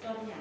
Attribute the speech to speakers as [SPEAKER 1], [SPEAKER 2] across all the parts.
[SPEAKER 1] vektornya.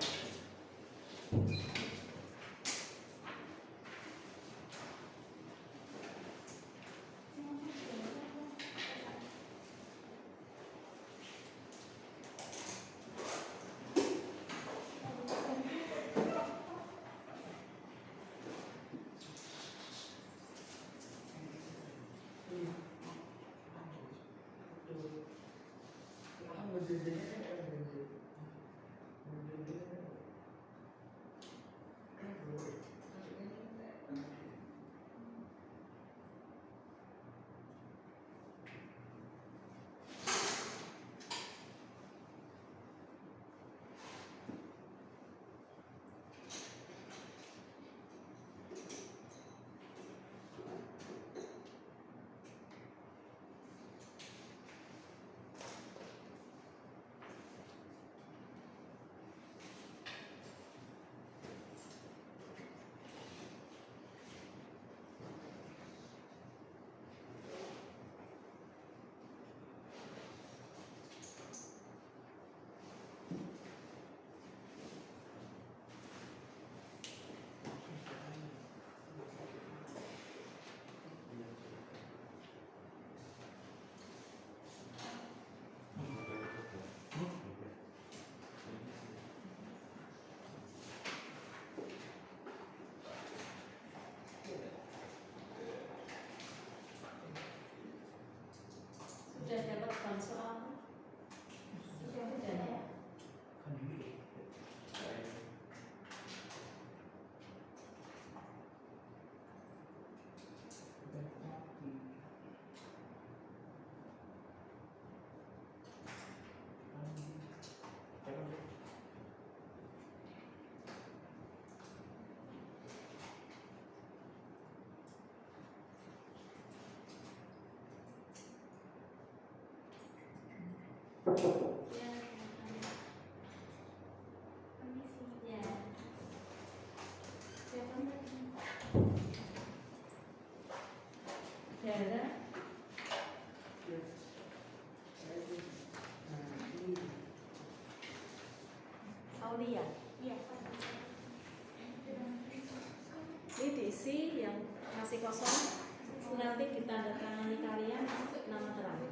[SPEAKER 1] Sudah dapat bahan soal? Sudah ya? Darah Aulia. Iya. Ini diisi yang masih kosong. Nanti ditandatangani kalian nama terang.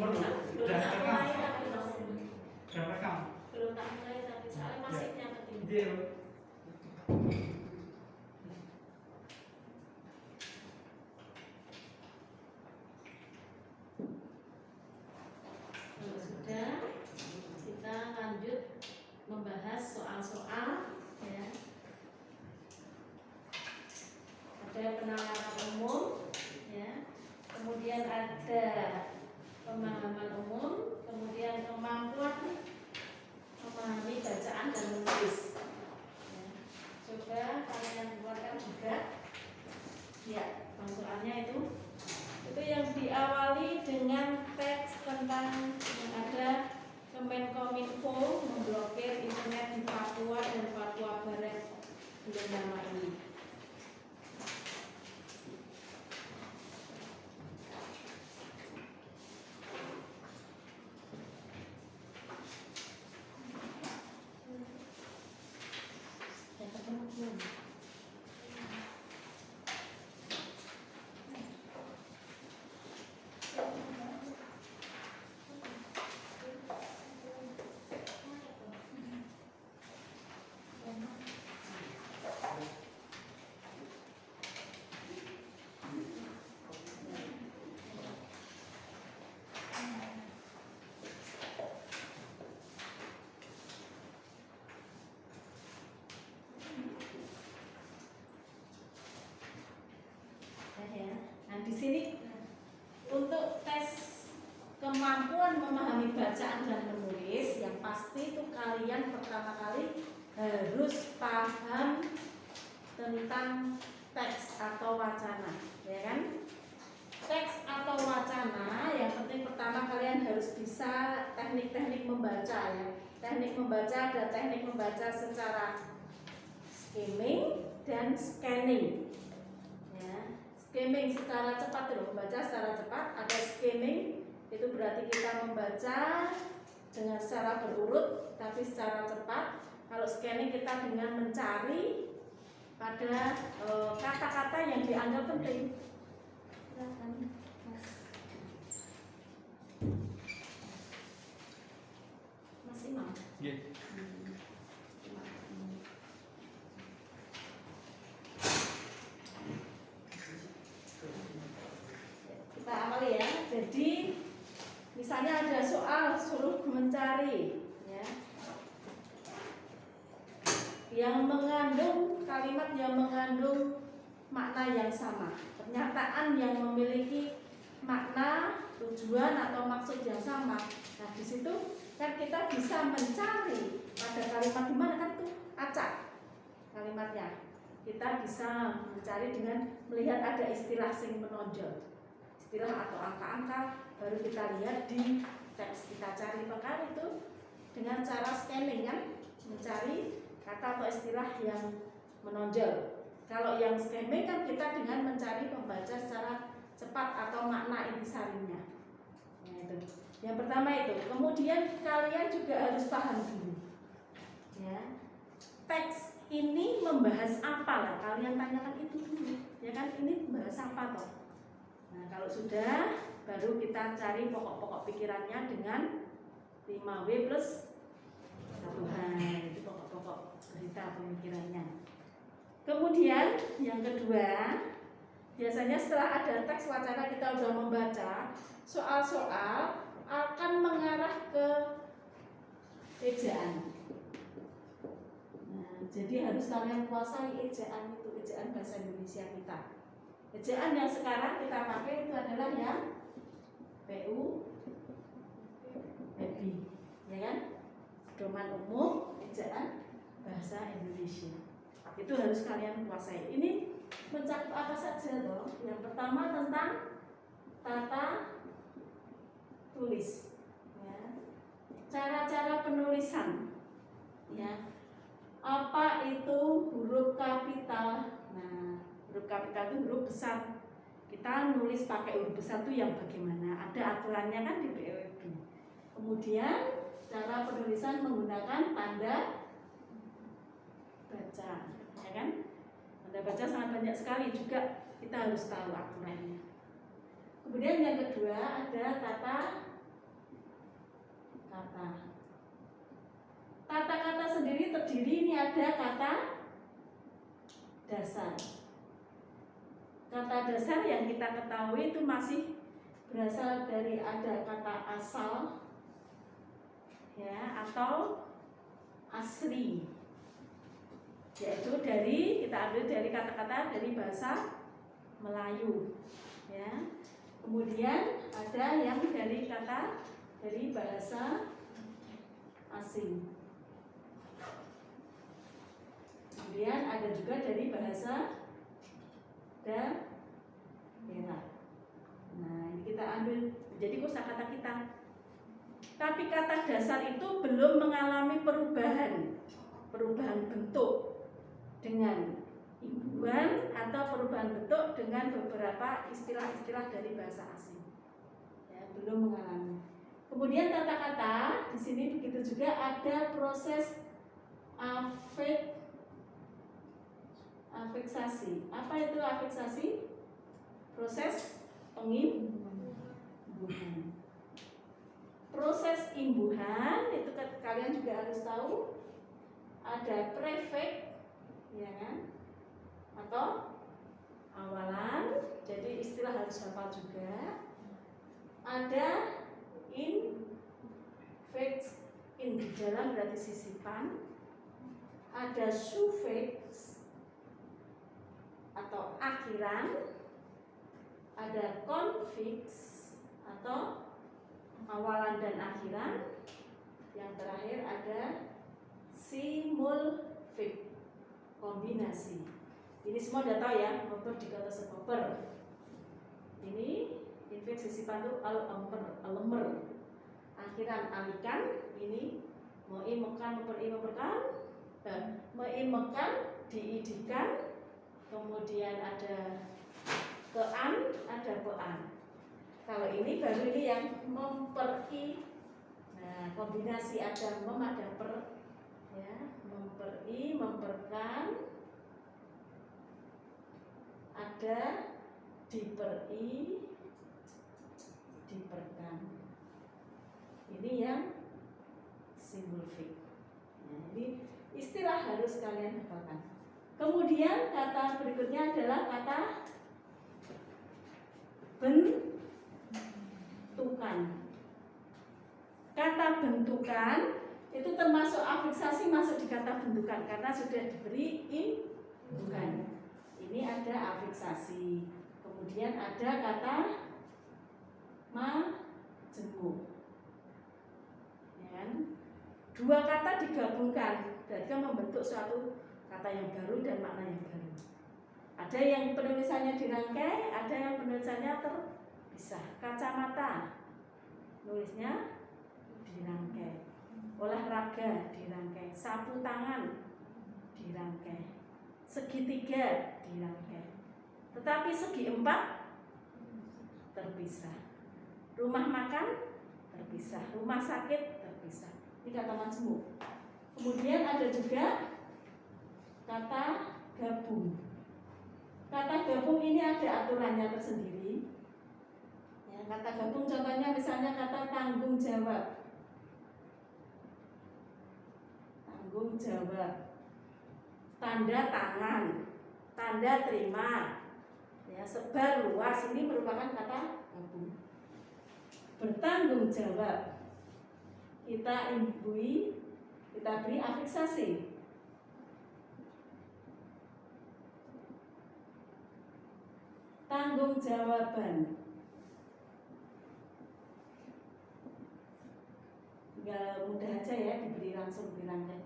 [SPEAKER 1] Belum tak mulai tapi
[SPEAKER 2] Sudah rekam.
[SPEAKER 1] belum tak mulai tapi soalnya masih nyatetin.
[SPEAKER 2] Iya.
[SPEAKER 1] Sudah, kita lanjut membahas soal-soal ya. Ada penalaran umum ya, kemudian ada pemahaman umum, kemudian kemampuan memahami bacaan dan menulis ya. Coba kalian buatkan juga ya, soalnya itu yang diawali dengan teks tentang yang ada Kemenkominfo memblokir internet di Papua dan Papua Barat belum lama ini. Di sini untuk tes kemampuan memahami bacaan dan menulis, yang pasti itu kalian pertama kali harus paham tentang teks atau wacana, ya kan? Teks atau wacana, yang penting pertama kalian harus bisa teknik-teknik membaca ya. Teknik membaca ada teknik membaca secara skimming dan scanning. Skimming secara cepat dulu, membaca secara cepat. Ada skimming, itu berarti kita membaca dengan secara berurut tapi secara cepat. Kalau scanning kita dengan mencari pada kata-kata yang dianggap penting. Masih mau?
[SPEAKER 2] Yeah.
[SPEAKER 1] Ya, jadi misalnya ada soal suruh mencari ya, yang mengandung kalimat yang mengandung makna yang sama, pernyataan yang memiliki makna, tujuan atau maksud yang sama. Nah di situ kan kita bisa mencari pada kalimat di mana kan tuh acak kalimatnya. Kita bisa mencari dengan melihat ada istilah sing menonjol, istilah atau angka-angka, baru kita lihat di teks, kita cari. Maka itu dengan cara scanning kan, mencari kata atau istilah yang menonjol. Kalau yang scanning kan kita dengan mencari membaca secara cepat atau makna intisarinya. Nah, itu. Yang pertama itu. Kemudian kalian juga harus paham dulu ya, teks ini membahas apa lah, kalian tanyakan itu dulu ya kan, ini membahas apa toh. Nah kalau sudah, baru kita cari pokok-pokok pikirannya dengan 5W plus 1H, itu pokok-pokok berita pemikirannya. Kemudian yang kedua, biasanya setelah ada teks wacana kita sudah membaca, soal-soal akan mengarah ke ejaan. Nah, jadi harus kalian kuasai ejaan itu, ejaan bahasa Indonesia kita. Ejaan yang sekarang kita pakai itu adalah yang PU, PB, ya kan? Pedoman umum ejaan bahasa Indonesia. Itu harus kalian kuasai. Ini mencakup apa saja toh? Yang pertama tentang tata tulis, ya. Cara-cara penulisan, ya. Apa itu huruf kapital? Nah, huruf kapital itu huruf besar. Kita nulis pakai huruf besar itu yang bagaimana? Ada aturannya kan di BEWB. Kemudian cara penulisan menggunakan tanda baca, ya kan? Tanda baca sangat banyak sekali juga, kita harus tahu aturannya. Kemudian yang kedua ada tata kata. Tata kata sendiri terdiri ini ada kata dasar. Kata dasar yang kita ketahui itu masih berasal dari ada kata asal ya atau asli, yaitu dari kita ambil dari kata-kata dari bahasa Melayu ya. Kemudian ada yang dari kata dari bahasa asing. Kemudian ada juga dari bahasa daerah. Nah, ini kita ambil menjadi kosakata kita. Tapi kata dasar itu belum mengalami perubahan bentuk dengan imbuhan atau perubahan bentuk dengan beberapa istilah-istilah dari bahasa asing. Ya, belum mengalami. Kemudian tata kata di sini begitu juga ada proses afiksasi. Apa itu afiksasi? Proses pengimbuhan. Proses imbuhan itu kalian juga harus tahu. Ada prefix, ya kan? Atau awalan. Jadi istilah harus hafal juga. Ada infix, in di dalam berarti sisipan. Ada suffix atau akhiran. Ada konfix atau awalan dan akhiran. Yang terakhir ada simulfik, kombinasi. Ini semua udah tahu ya, motor di kata sekoper. Ini infix sisipan itu alemer, akhiran alikan. Ini mekan, mekan, diidikan. Kemudian ada kean, ada pean. Kalau ini baru ini yang memperi. Nah, kombinasi ada mem, ada per, ya, memperi, memperkan, ada diperi, diperkan. Ini yang simulfik. Nah, ini istilah harus kalian hafalkan. Kemudian kata berikutnya adalah kata bentukan. Kata bentukan itu termasuk afiksasi, masuk di kata bentukan karena sudah diberi imbuhan. Ini ada afiksasi. Kemudian ada kata majemuk. Ya. Dua kata digabungkan berarti membentuk suatu kata yang baru dan makna yang baru. Ada yang penulisannya dirangkai, ada yang penulisannya terpisah. Kacamata, nulisnya dirangkai. Olahraga dirangkai. Sapu tangan dirangkai. Segitiga dirangkai. Tetapi segi empat terpisah. Rumah makan terpisah. Rumah sakit terpisah. Ini kata majemuk. Kemudian ada juga kata gabung. Kata gabung ini ada aturannya tersendiri. Ya, kata gabung contohnya misalnya kata tanggung jawab. Tanggung jawab. Tanda tangan, tanda terima. Ya, sebar luas ini merupakan kata gabung. Bertanggung jawab. Kita imbui, kita beri afiksasi. Tanggung jawaban. Tinggal mudah aja ya, diberi langsung dirangkai.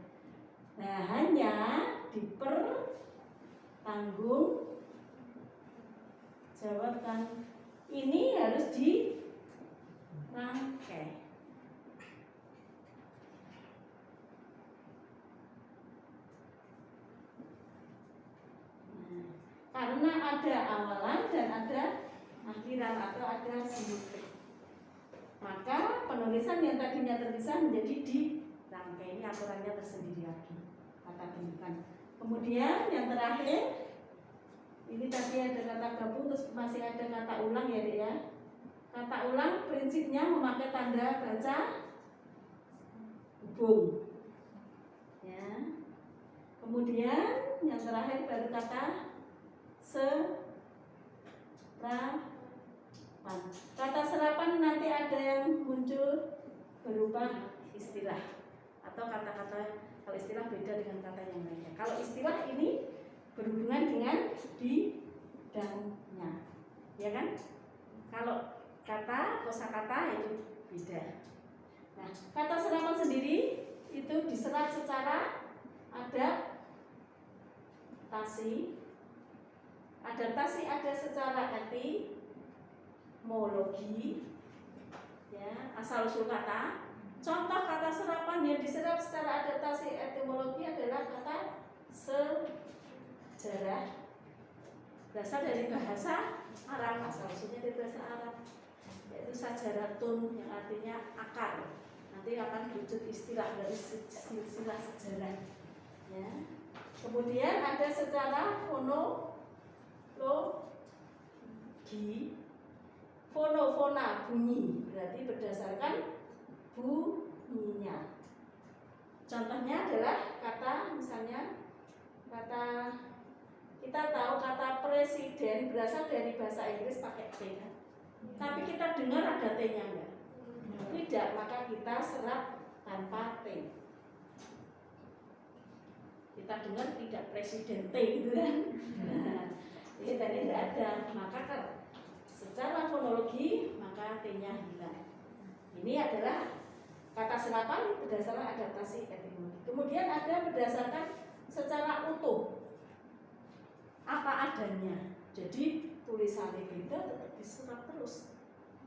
[SPEAKER 1] Nah, hanya dipertanggung jawabkan. Ini harus dirangkai. Karena ada awalan dan ada akhiran atau ada simulfik. Maka penulisan yang tadinya terpisah menjadi dirangkai. Ini aturannya tersendiri lagi. Kata bentukan. Kemudian yang terakhir, ini tadi ada kata gabung, terus masih ada kata ulang ya, Dek ya. Kata ulang prinsipnya memakai tanda baca hubung. Ya. Kemudian yang terakhir baru kata serapan. Kata serapan nanti ada yang muncul berupa istilah atau kata-kata. Kalau istilah beda dengan kata yang lainnya. Kalau istilah ini berhubungan dengan bidangnya, ya kan? Kalau kata kosakata itu beda. Nah, kata serapan sendiri itu diserap secara adaptasi. Adaptasi ada secara etimologi, ya, asal usul kata. Contoh kata serapan yang diserap secara adaptasi etimologi adalah kata sejarah. Berasal dari bahasa Arab, asal usulnya dari bahasa Arab, yaitu sajaratun yang artinya akar. Nanti akan diwujud istilah dari silsilah sejarah. Ya. Kemudian ada secara fonologi, fonofona bunyi, berarti berdasarkan bunyinya. Contohnya adalah kata, misalnya kata, kita tahu kata presiden berasal dari bahasa Inggris pakai T kan? Tapi kita dengar ada T-nya enggak? Tidak, maka kita serap tanpa T. Kita dengar tidak presiden T gitu kan? Nah, ini tadi tidak ada, maka secara fonologi maka T-nya hilang. Ini adalah kata serapan berdasarkan adaptasi etimologi. Kemudian ada berdasarkan secara utuh, apa adanya. Jadi tulisannya beda tetap diserap terus.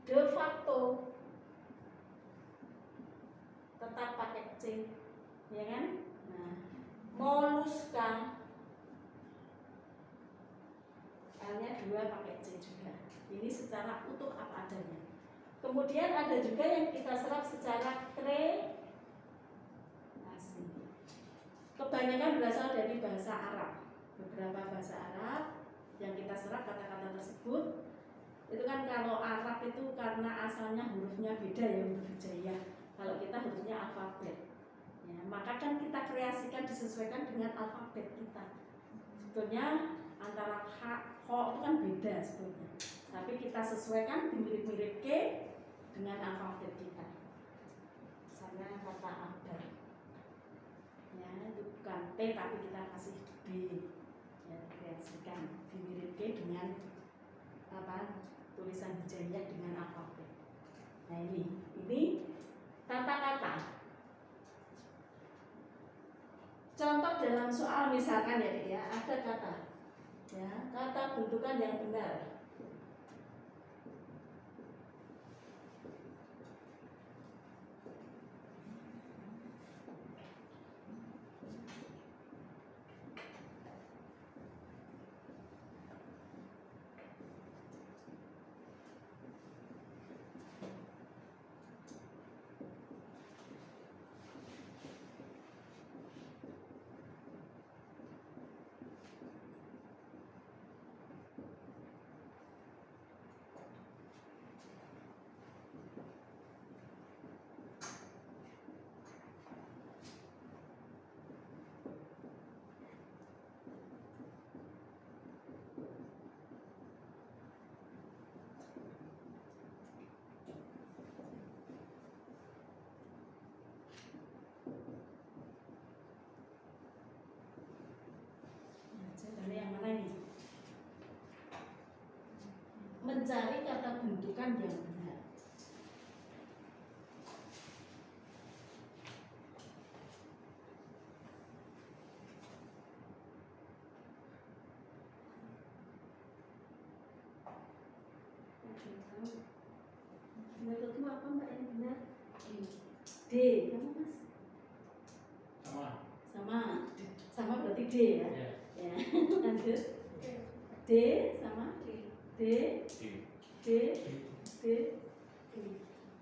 [SPEAKER 1] De facto tetap pakai C, ya kan? Nah, moluska L-nya 2 pakai C juga. Ini secara utuh apa adanya. Kemudian ada juga yang kita serap secara kreasi. Kebanyakan berasal dari bahasa Arab. Beberapa bahasa Arab yang kita serap kata-kata tersebut. Itu kan kalau Arab itu karena asalnya hurufnya beda ya, huruf hijaiyah. Kalau kita hurufnya alfabet. Ya, maka kan kita kreasikan disesuaikan dengan alfabet kita. Sebetulnya antara ha, ho itu kan beda sebetulnya. Tapi kita sesuaikan mirip-mirip ke dengan alfabet kita. Misalnya kata abad, ya itu bukan T tapi kita kasih B, ya kreasikan dimirip ke dengan apa, tulisan hijaiyah dengan alfabet. Nah ini kata-kata. Contoh dalam soal misalkan ya, ada kata, ya kata bentukan yang benar. Yang mana ini? Mencari kata bentukan yang benar. Menurutmu apa Mbak yang benar? D, kamu Mas? Sama berarti D ya?
[SPEAKER 2] Ya.
[SPEAKER 1] Ya, lanjut. D sama D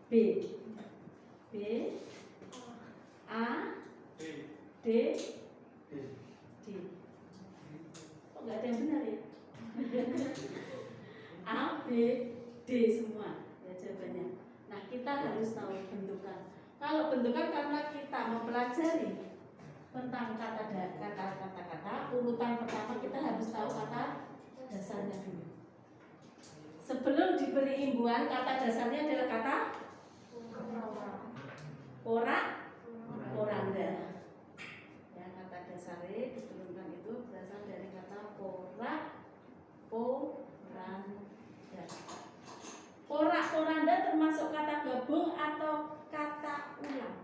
[SPEAKER 1] B A D kok nggak ada yang benar ya? A B D semua ya jawabannya. Nah kita harus tahu bentukan. Kalau bentukan karena kita mempelajari tentang kata-kata, urutan pertama kita harus tahu kata dasarnya dulu. Sebelum diberi imbuhan, kata dasarnya adalah kata poranda. Ya, kata dasarnya diturunkan itu berasal dari kata poranda. Poranda termasuk kata gabung atau kata ulang?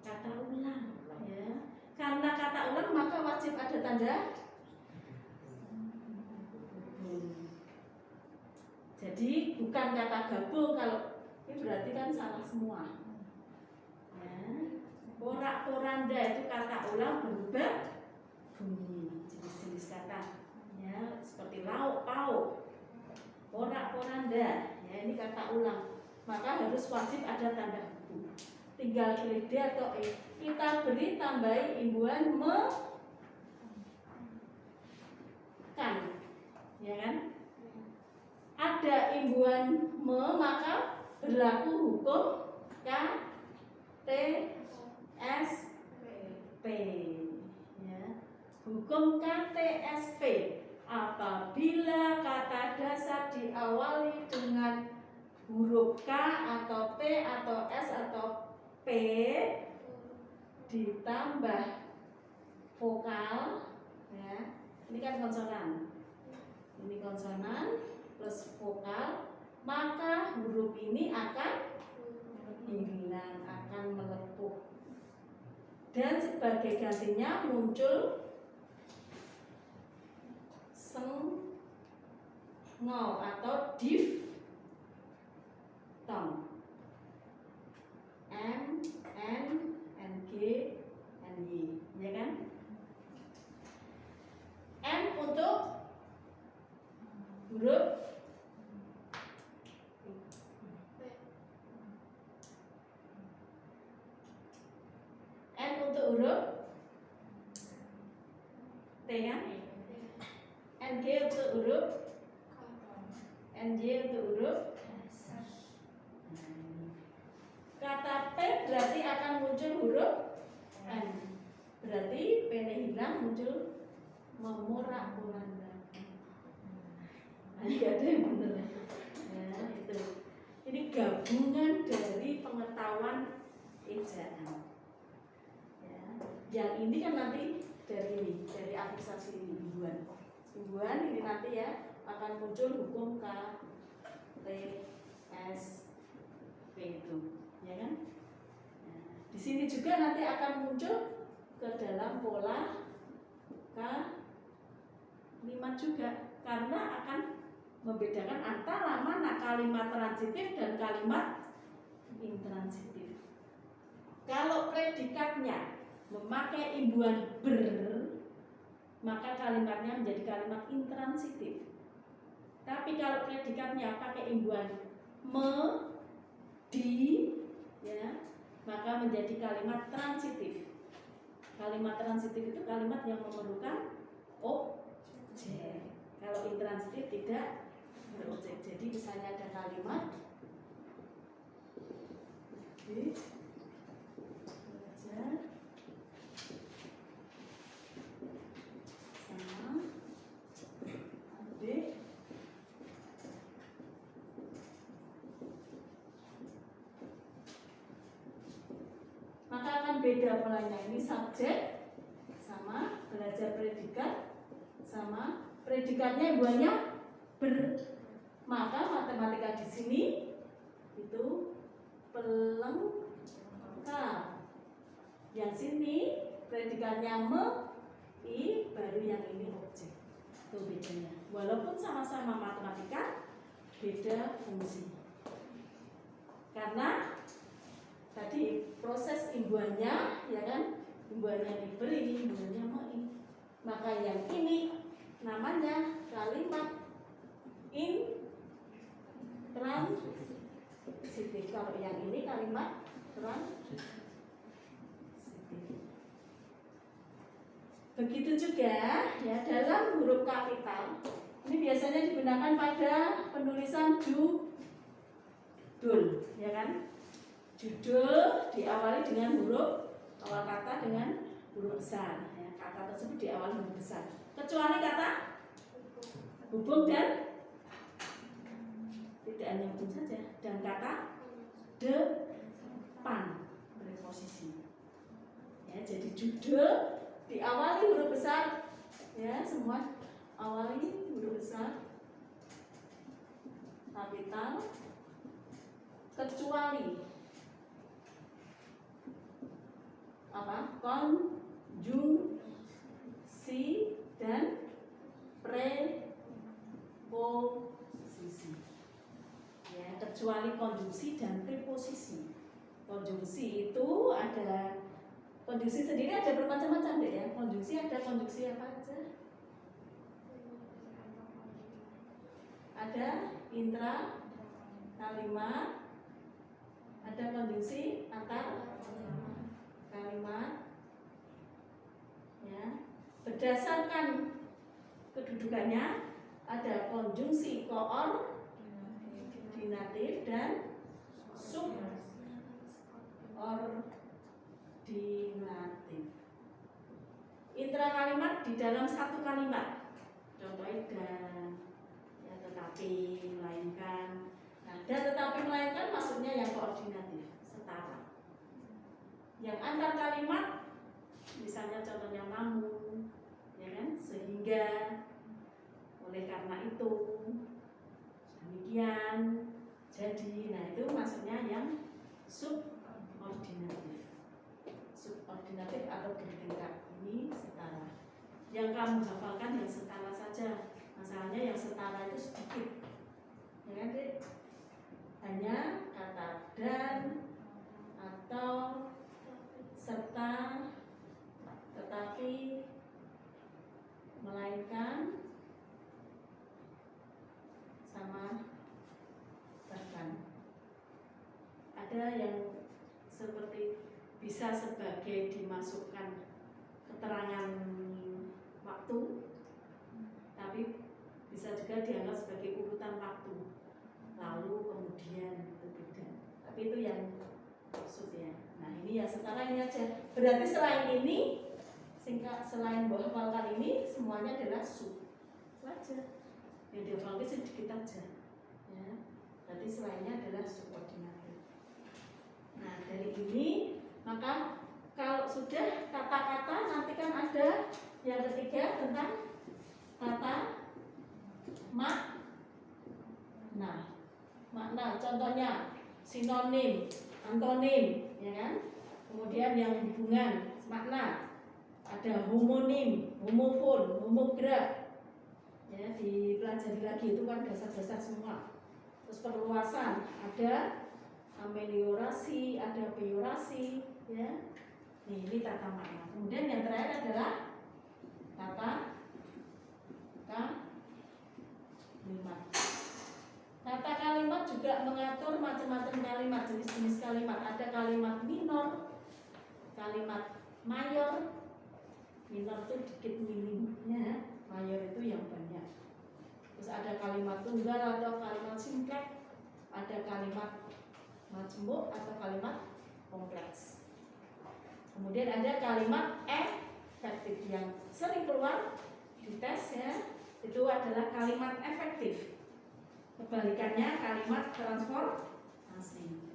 [SPEAKER 1] Kata ulang, ya. Karena kata ulang maka wajib ada tanda. Jadi bukan kata gabung, kalau ini berarti kan salah semua. Ya. Poranda itu kata ulang berubah bunyi, jenis-jenis kata. Ya, seperti lauk pauk. Poranda, ya ini kata ulang. Maka harus wajib ada tanda hubung. Tinggal pilih D atau E. Kita beri tambahi imbuhan kan, ya kan? Ada imbuhan maka berlaku hukum K T S P. Ya. Hukum KTSP. Apabila kata dasar diawali dengan huruf K atau T atau S atau P ditambah vokal, ya, ini kan konsonan, ini konsonan plus vokal, maka huruf ini akan hilang, akan melepuh, dan sebagai gantinya muncul sengau atau diftong. M, N, G, N, Y, ya kan? M untuk huruf N untuk huruf T kan? NG untuk huruf NJ untuk huruf. Kata P berarti akan muncul huruf N. Berarti P-nya hilang, muncul memorak-poranda. Ini gak ada yang benar. Ya, itu. Ini gabungan dari pengetahuan ejaan. Ya. Yang ini kan nanti dari afiksasi imbuhan. Imbuhan ini nanti ya akan muncul hukum K T S P itu. Ya kan? Nah, di sini juga nanti akan muncul ke dalam pola kalimat juga, karena akan membedakan antara mana kalimat transitif dan kalimat intransitif. Kalau predikatnya memakai imbuhan ber, maka kalimatnya menjadi kalimat intransitif. Tapi kalau predikatnya pakai imbuhan me, di, ya, maka menjadi kalimat transitif. Kalimat transitif itu kalimat yang memerlukan objek. Kalau intransitif tidak berobjek. Jadi misalnya ada kalimat belajar sama adik maka akan beda polanya. Ini subjek sama belajar predikat sama predikatnya imbuhannya ber. Maka matematika di sini itu pelengkap. Yang sini predikatnya me, i, baru yang ini objek. Itu bedanya. Walaupun sama-sama matematika, beda fungsi. Karena tadi proses imbuhannya, ya kan, imbuhannya diberi, imbuhannya me. Maka yang ini namanya kalimat intransitif. Kalau yang ini kalimat transitif. Begitu juga ya dalam huruf kapital. Ini biasanya digunakan pada penulisan judul, ya kan? Judul diawali dengan huruf awal kata dengan huruf besar. Ya, kata tersebut diawali huruf besar. Kecuali kata hubung dan tidak hanya hubung saja, dan kata depan preposisi. Ya, jadi judul diawali huruf besar, ya semua awali huruf besar, kapital, kecuali apa? Konjungsi dan preposisi. Ya, kecuali konjungsi dan preposisi. Konjungsi itu ada, konjungsi sendiri ada bermacam-macam deh ya. Konjungsi ada konjungsi apa aja? Ada intra kalimat, ada konjungsi antar kalimat, ya. Berdasarkan kedudukannya ada konjungsi koordinatif dan subordinatif. Intra kalimat di dalam satu kalimat, contohnya dan, ya, tetapi, melainkan. Nah, dan tetapi melainkan maksudnya yang koordinatif, setara. Yang antar kalimat, misalnya contohnya namun, ya kan, sehingga, oleh karena itu, demikian, jadi. Nah, itu maksudnya yang subordinatif. Subordinatif atau bertingkat, ini setara. Yang kamu hafalkan yang setara saja. Masalahnya yang setara itu sedikit, ya kan, Dek? Hanya kata dan atau serta, tetapi, melainkan, sama, bahkan. Ada yang seperti bisa sebagai dimasukkan keterangan waktu, tapi bisa juga dianggap sebagai urutan waktu, lalu kemudian itu beda. Tapi itu yang sub ya. Nah, ini ya setara ini aja. Berarti selain ini, selain hafalkan ini, semuanya adalah sub. Itu aja. Yang dihafalkan sedikit aja. Ya. Berarti selainnya adalah subordinatif. Nah, dari ini maka kalau sudah kata-kata, nanti kan ada yang ketiga tentang kata makna. Makna contohnya sinonim, antonim, ya kan? Kemudian yang hubungan makna, ada homonim, homofon, homograf. Ya, dipelajari lagi, itu kan dasar-dasar semua. Terus perluasan, ada ameliorasi, ada peyorasi, ya. Ini tata makna. Kemudian yang terakhir adalah tata kalimat. Tata kalimat juga mengatur macam-macam kalimat, jenis-jenis kalimat. Ada kalimat minor, kalimat mayor. Minor itu dikit minimnya, mayor itu yang banyak. Terus ada kalimat tunggal atau kalimat simpleks, ada kalimat majmuk atau kalimat kompleks. Kemudian ada kalimat efektif yang sering keluar di tes, ya. Itu adalah kalimat efektif. Kebalikannya kalimat transformasi.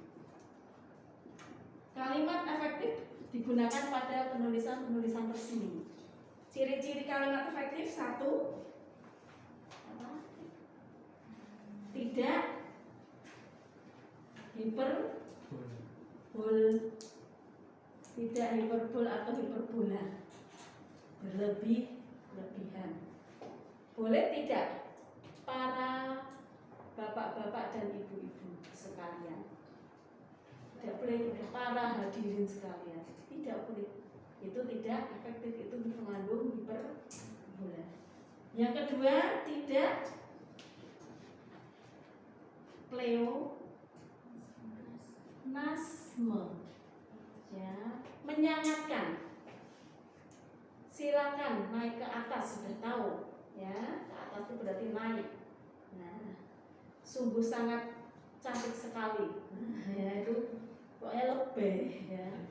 [SPEAKER 1] Kalimat efektif digunakan pada penulisan resmi. Ciri-ciri kalimat efektif: satu, tidak hiperbol, tidak hiperbol atau hiperbola, berlebih-lebihan. Boleh tidak para bapak-bapak dan ibu-ibu sekalian, tidak boleh para hadirin sekalian, tidak boleh. Itu tidak efektif, itu mengandung hiperbola. Yang kedua, tidak pleonasme, ya, menyangatkan. Silakan naik ke atas, sudah tahu, ya, ke atas itu berarti naik. Nah, sungguh sangat cantik sekali. Nah, ya itu pokoknya lebih ya.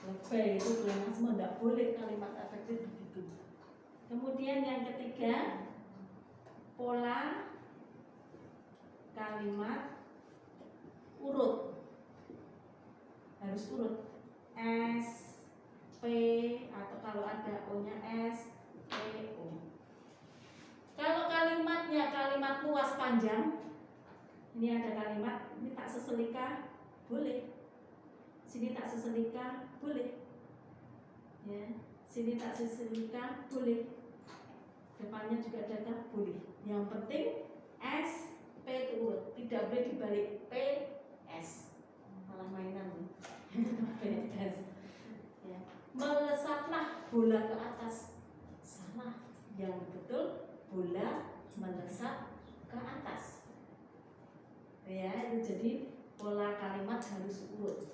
[SPEAKER 1] Lebih itu bilang semua tidak boleh kalimat efektif begitu. Kemudian yang ketiga, pola kalimat urut. Harus urut. S, P, atau kalau ada O-nya S, P, O. Kalau kalimatnya kalimat luas panjang, ini ada kalimat, ini tak seselika, boleh. Sini tak seselika, boleh. Ya, sini tak seselika, boleh. Depannya juga ada kah? Boleh. Yang penting S, P itu urut. Tidak boleh dibalik P, S. Malah mainan. P, S. Ya. Melesatlah bola ke atas. Salah. Yang betul bola melesat ke atas. Ya, itu jadi pola kalimat harus urut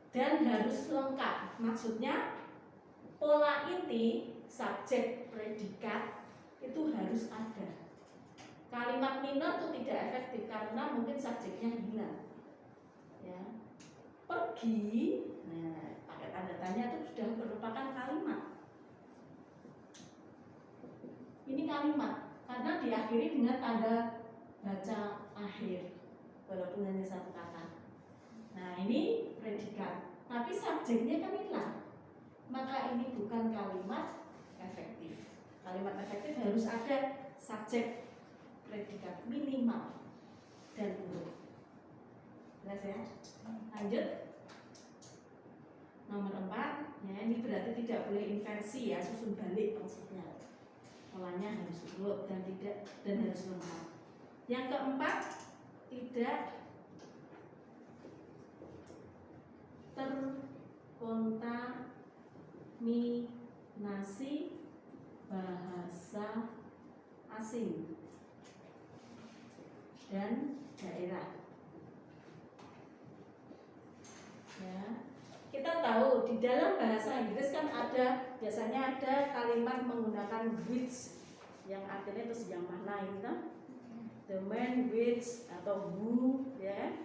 [SPEAKER 1] dan harus lengkap. Maksudnya pola inti, subjek, predikat itu harus ada. Kalimat minor itu tidak efektif karena mungkin subjeknya hilang. Ya. Pergi, nah, pakai tanda tanya itu sudah merupakan kalimat. Ini kalimat karena diakhiri dengan tanda baca akhir walaupun hanya satu kata. Nah, ini predikat, tapi subjeknya kan hilang. Maka ini bukan kalimat efektif. Kalimat efektif harus ada subjek, predikat minimal dan urut. Jelas ya? Lanjut. Nomor 4, ya, ini berarti tidak boleh inversi ya, susun balik maksudnya. Polanya harus urut dan harus lengkap. Yang keempat, tidak terkontaminasi bahasa asing dan daerah. Ya, kita tahu di dalam bahasa Inggris kan biasanya ada kalimat menggunakan which yang artinya itu yang mana itu, the man which atau who, ya.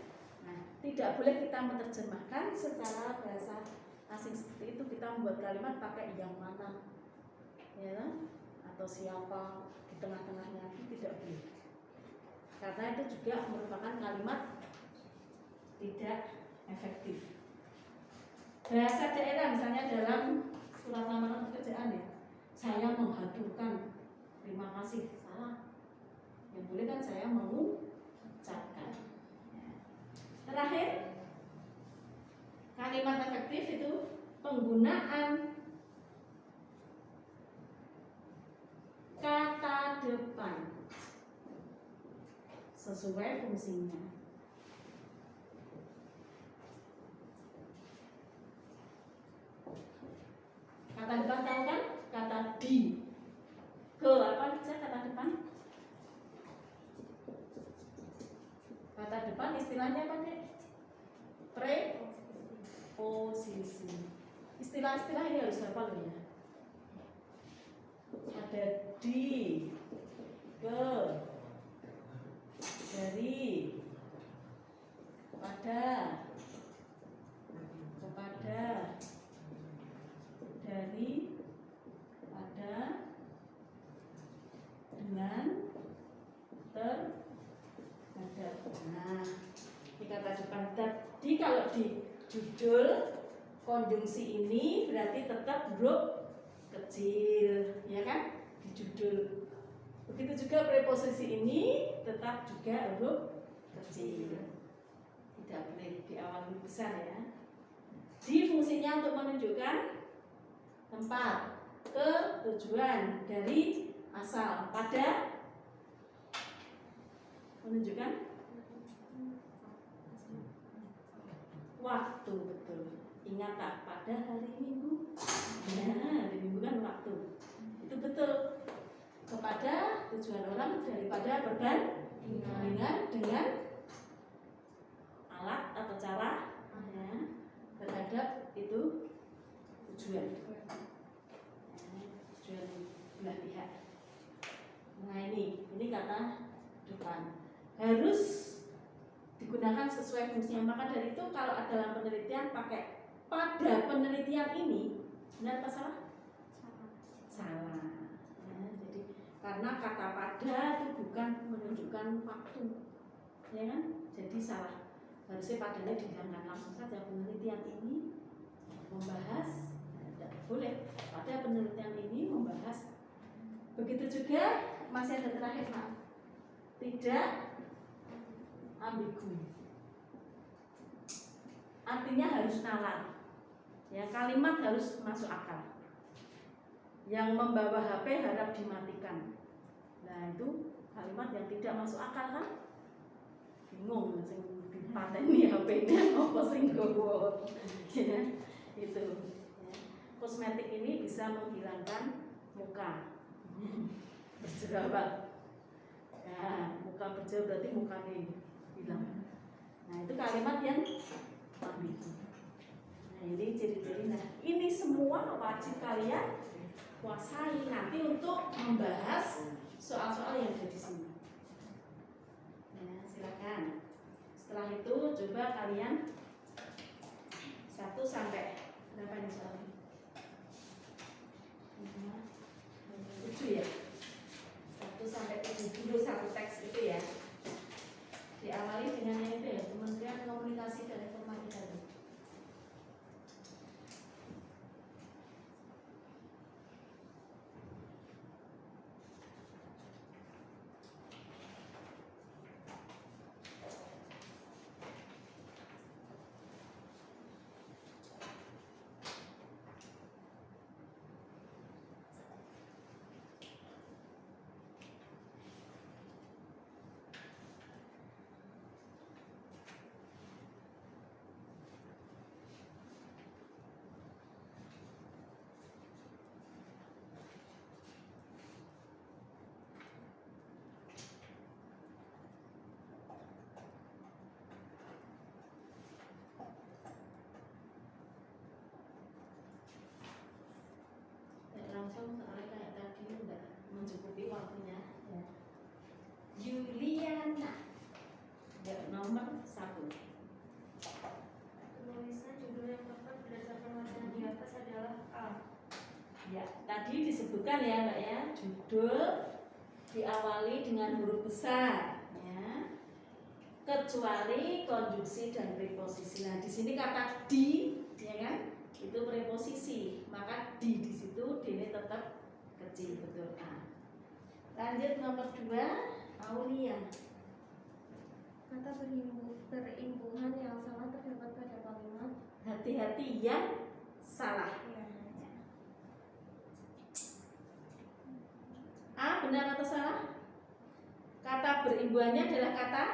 [SPEAKER 1] Nah, tidak boleh kita menerjemahkan secara bahasa asing seperti itu. Kita membuat kalimat pakai yang mana, ya, atau siapa di tengah-tengahnya, itu tidak boleh. Karena itu juga merupakan kalimat tidak efektif. Bahasa daerah misalnya dalam surat lamaran pekerjaan ya, saya mengaturkan terima kasih, salah. Yang boleh kan saya mengucapkan. Terakhir, kalimat efektif itu penggunaan kata depan sesuai fungsinya. Kata depan tahu kan? Kata di. Ke apa saja kata depan? Kata depan istilahnya apa deh? Preposisi. Istilah-istilah ini harus hafal ya. Ada di, ke, dari, pada, kepada, dari, pada, dengan, terhadap. Nah, di kata depan tadi kalau di judul konjungsi ini berarti tetap huruf kecil, ya kan? Di judul. Begitu juga preposisi ini tetap juga huruf kecil. Tidak boleh di awal huruf besar ya. Di fungsinya untuk menunjukkan tempat, ke, tujuan, dari, asal, pada, menunjukkan waktu, betul. Ingat tak, pada hari Minggu. Nah, hari Minggu kan waktu. Itu betul. Kepada tujuan orang daripada perbandingan dengan alat atau cara, ya, terhadap itu tujuan. Tujuan belah pihak. ini kata depan harus digunakan sesuai fungsinya. Maka dari itu kalau dalam penelitian pakai pada penelitian ini, benar apa salah? Salah. Ya, jadi karena kata pada itu bukan menunjukkan waktu, ya kan? Jadi salah. Harusnya padanya dihilangkan. Langsung saja penelitian ini membahas, tidak boleh pada penelitian ini membahas. Begitu juga masih ada terakhir, maaf, tidak ambigu, artinya harus nalar, ya, kalimat harus masuk akal. Yang membawa HP harap dimatikan, nah itu kalimat yang tidak masuk akal kan? Bingung sing dipateni HP-nya apa sing gowo, ya itu. Ya. Kosmetik ini bisa menghilangkan muka berjerawat. Ya, muka berjerawat berarti mukanya hilang. Nah itu kalimat yang ambigu. Nah ini ciri-ciri. Nah ini semua wajib kalian kuasai nanti untuk membahas soal-soal yang ada di sini. Nah, silakan. Setelah itu coba kalian 1 sampai berapa ini soalnya? 7 ya. 1 sampai 7 dulu satu teks itu ya. Diawali dengan yang itu ya, Kementerian Komunikasi dan Informatika. Langsung soalnya kayak tadi enggak mencukupi waktunya ya. Yuliana ya, nomor 1.
[SPEAKER 3] Penulisan judul yang tepat berdasarkan wacana di atas adalah A.
[SPEAKER 1] Ya, tadi disebutkan ya Mbak ya, judul diawali dengan huruf besar ya. Kecuali konjungsi dan preposisi. Nah, di sini kata di ya kan? Itu preposisi, maka di situ d ini tetap kecil, betul. A. Lanjut nomor 2, Aulia.
[SPEAKER 3] Kata berimbuhan yang salah terdapat pada kalimat.
[SPEAKER 1] Hati-hati yang salah.
[SPEAKER 3] Ya.
[SPEAKER 1] A, benar atau salah? Kata berimbuhannya adalah kata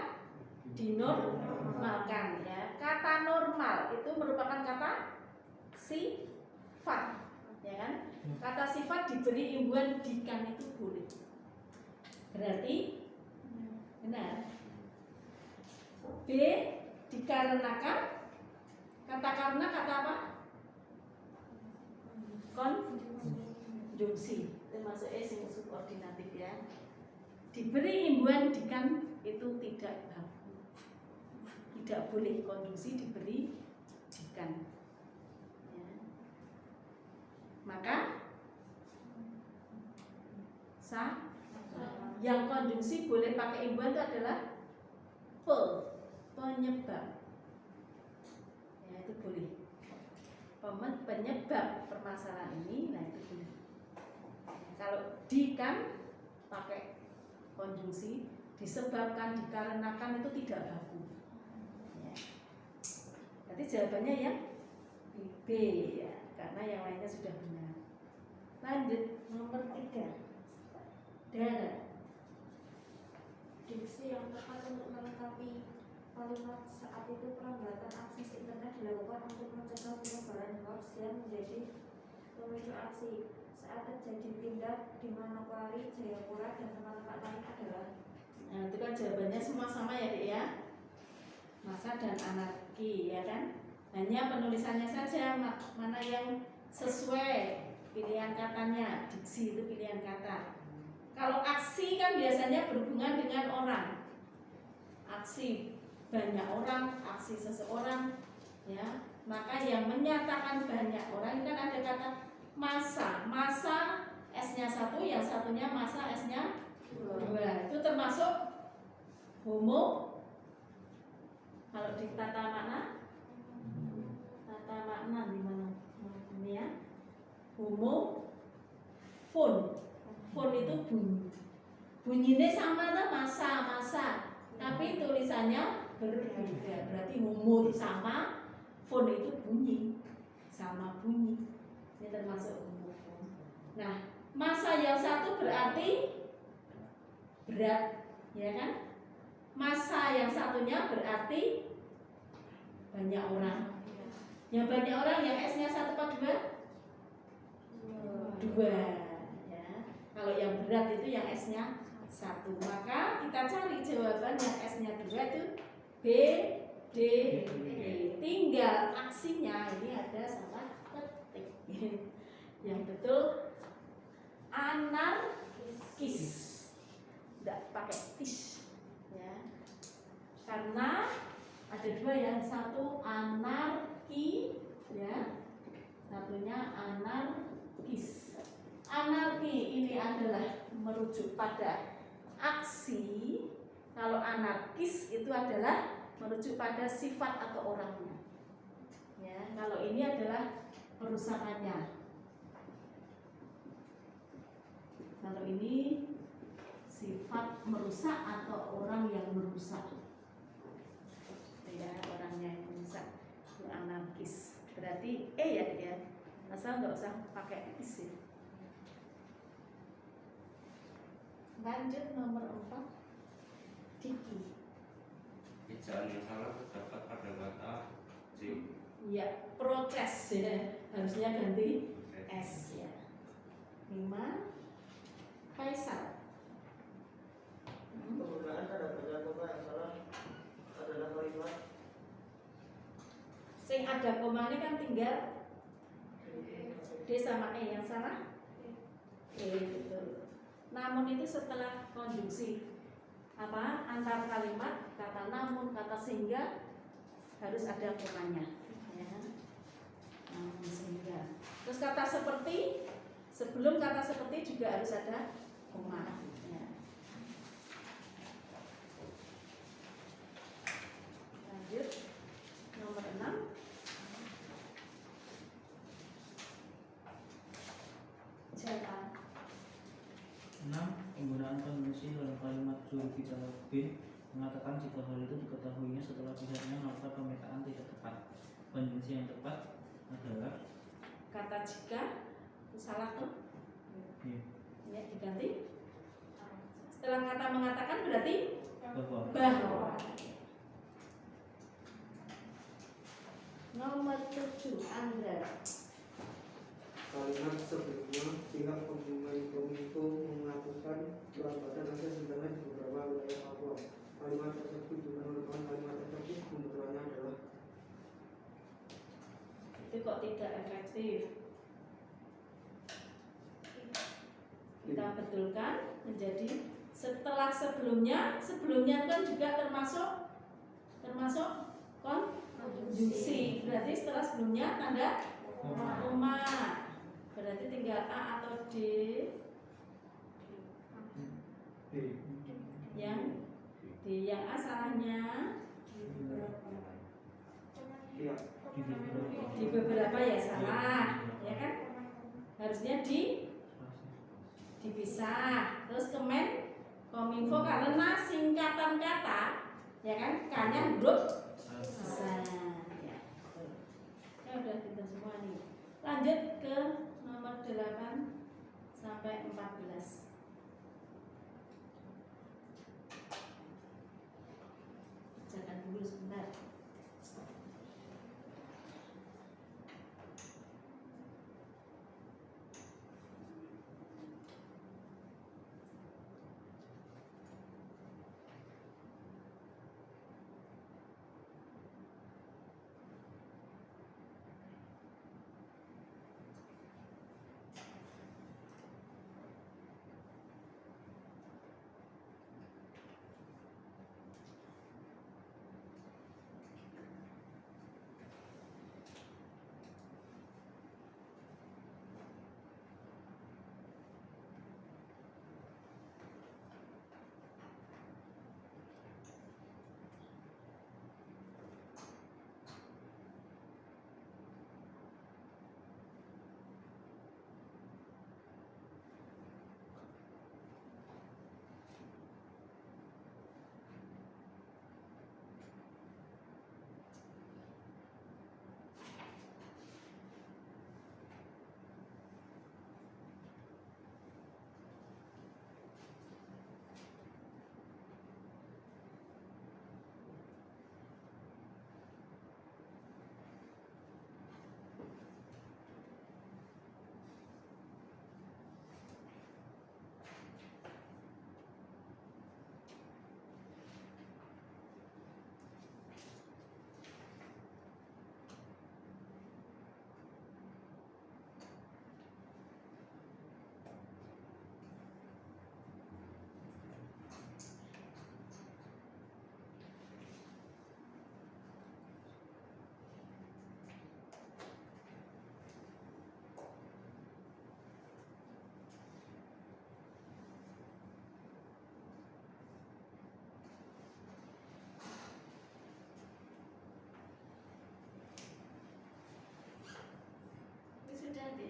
[SPEAKER 1] dinormalkan ya. Kata normal itu merupakan kata sifat, ya kan? Kata sifat diberi imbuhan dikan itu boleh. Berarti benar. B, dikarenakan. Kata karena kata apa? Konjungsi. Termasuk sing subordinatif ya. Diberi imbuhan dikan itu tidak baku. Tidak boleh konjungsi diberi dikan. Maka sah. Yang konjungsi boleh pakai imbuhan itu adalah penyebab. Ya itu boleh. Penyebab permasalahan ini, nah itu boleh. Kalau di kan pakai konjungsi, disebabkan, dikarenakan itu tidak baku. Ya. Berarti jawabannya yang B ya. Karena yang lainnya sudah benar. Lanjut nomor 3, Dara.
[SPEAKER 3] Diksi yang tepat untuk melengkapi kalimat saat itu perlambatan akses internet dilakukan untuk mencegah penyebaran hoax yang menjadi pemicu aksi. Saat terjadi pindah di Manokwari, Jayapura dan tempat-tempat lain adalah.
[SPEAKER 1] Nah, itu kan jawabannya semua sama ya, Dek ya. Massa dan anarki ya kan. Hanya penulisannya saja mana yang sesuai pilihan katanya. Diksi itu pilihan kata. Kalau aksi kan biasanya berhubungan dengan orang. Aksi banyak orang, aksi seseorang, ya. Maka yang menyatakan banyak orang ini kan ada kata massa. Massa S-nya 1, yang satunya massa S-nya 2. Itu termasuk homo. Kalau di tata makna di mana? Ini ya. Homo phone. Phone itu bunyi. Bunyinya sama tuh massa. Tapi tulisannya berbeda. Berarti homo itu sama, phone itu bunyi. Sama bunyi. Ini termasuk homophone. Nah, massa yang satu berarti berat, ya kan? Massa yang satunya berarti banyak orang. Yang banyak orang yang S-nya 1 apa 2? 2. Ya. Kalau yang berat itu yang S-nya 1. Maka kita cari jawaban yang S-nya 2 itu B, D, E. Tinggal aksinya ini ada salah ketik. Yang betul anarkis. Tidak pakai tis, ya. Karena ada 2 ya, satu anarki, ya, satunya anarkis. Anarki ini adalah merujuk pada aksi. Kalau anarkis itu adalah merujuk pada sifat atau orangnya, ya. Kalau ini adalah perusakannya. Kalau ini sifat merusak atau orang yang merusak, ya, orangnya yang merusak itu anarkis. Berarti ya, asal nggak usah pakai is ya. Lanjut nomor 4, Diki.
[SPEAKER 2] Ejaan yang salah terdapat pada kata C.
[SPEAKER 1] Ya, protes ya, harusnya ganti S ya. 5, Kaisar.
[SPEAKER 4] Penggunaan tanda baca koma yang salah adalah kalimat
[SPEAKER 1] Sing ada koma ini kan tinggal D sama E, yang salah E, betul. Namun itu setelah konjungsi apa antar kalimat, kata namun, kata sehingga harus ada komanya, ya. Namun sehingga. Terus kata seperti, sebelum kata seperti juga harus ada koma, ya. Lanjut nomor 6, Jalan.
[SPEAKER 5] 6. Penggunaan konjungsi dalam kalimat jurubicara B mengatakan jika hal itu diketahuinya setelah pihaknya melakukan pemetaan tidak tepat. Konjungsi yang tepat adalah
[SPEAKER 1] Kata jika itu salah tuh,
[SPEAKER 5] B.
[SPEAKER 1] ya, diganti. Setelah kata mengatakan berarti
[SPEAKER 5] Bahwa.
[SPEAKER 1] Nomor 7, Andra.
[SPEAKER 4] kalimat sebelumnya pihak pembungan kominfo melakukan pelambatan akses internet di beberapa wilayah Papua. Kalimat tersebut juga merupakan kalimat efektif. Pembetulannya adalah
[SPEAKER 1] Itu kok tidak efektif. Kita betulkan menjadi setelah sebelumnya kan juga termasuk konjungsi. Berarti setelah sebelumnya tanda koma. Berarti tinggal A atau D. Yang D, yang A salahnya
[SPEAKER 4] iya.
[SPEAKER 1] di beberapa ya salah, ya kan? Harusnya dipisah. Terus kominfo karena singkatan kata, ya kan? K-nya huruf besar. Ya, betul. Ya udah pintar semua nih. Lanjut ke nomor 8 sampai 14. Jangan dulu sebentar.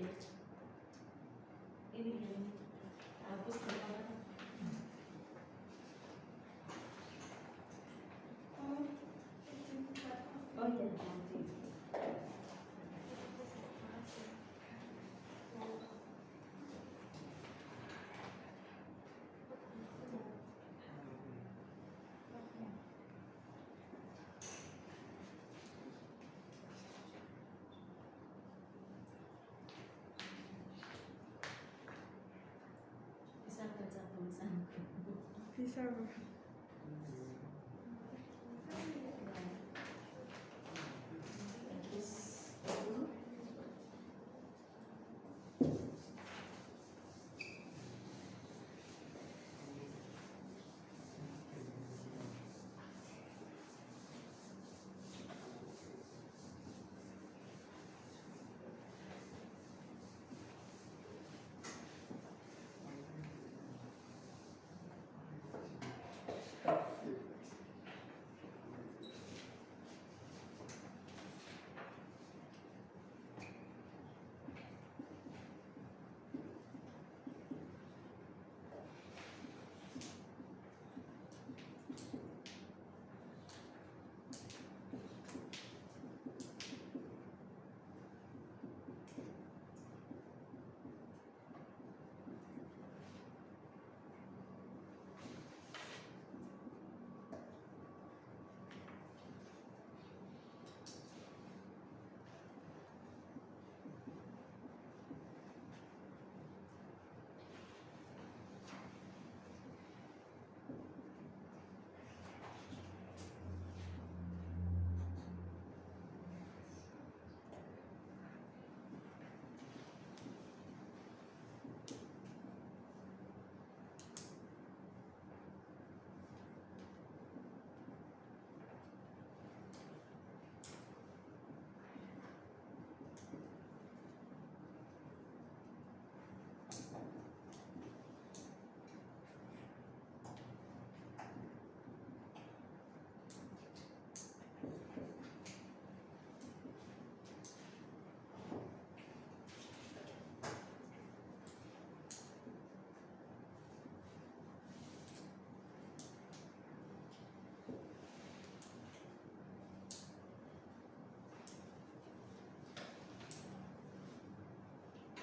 [SPEAKER 1] deh. Ini hapus berapa? Oh iya, nanti. Bisa baca tulisan.
[SPEAKER 6] Bisa, Bu.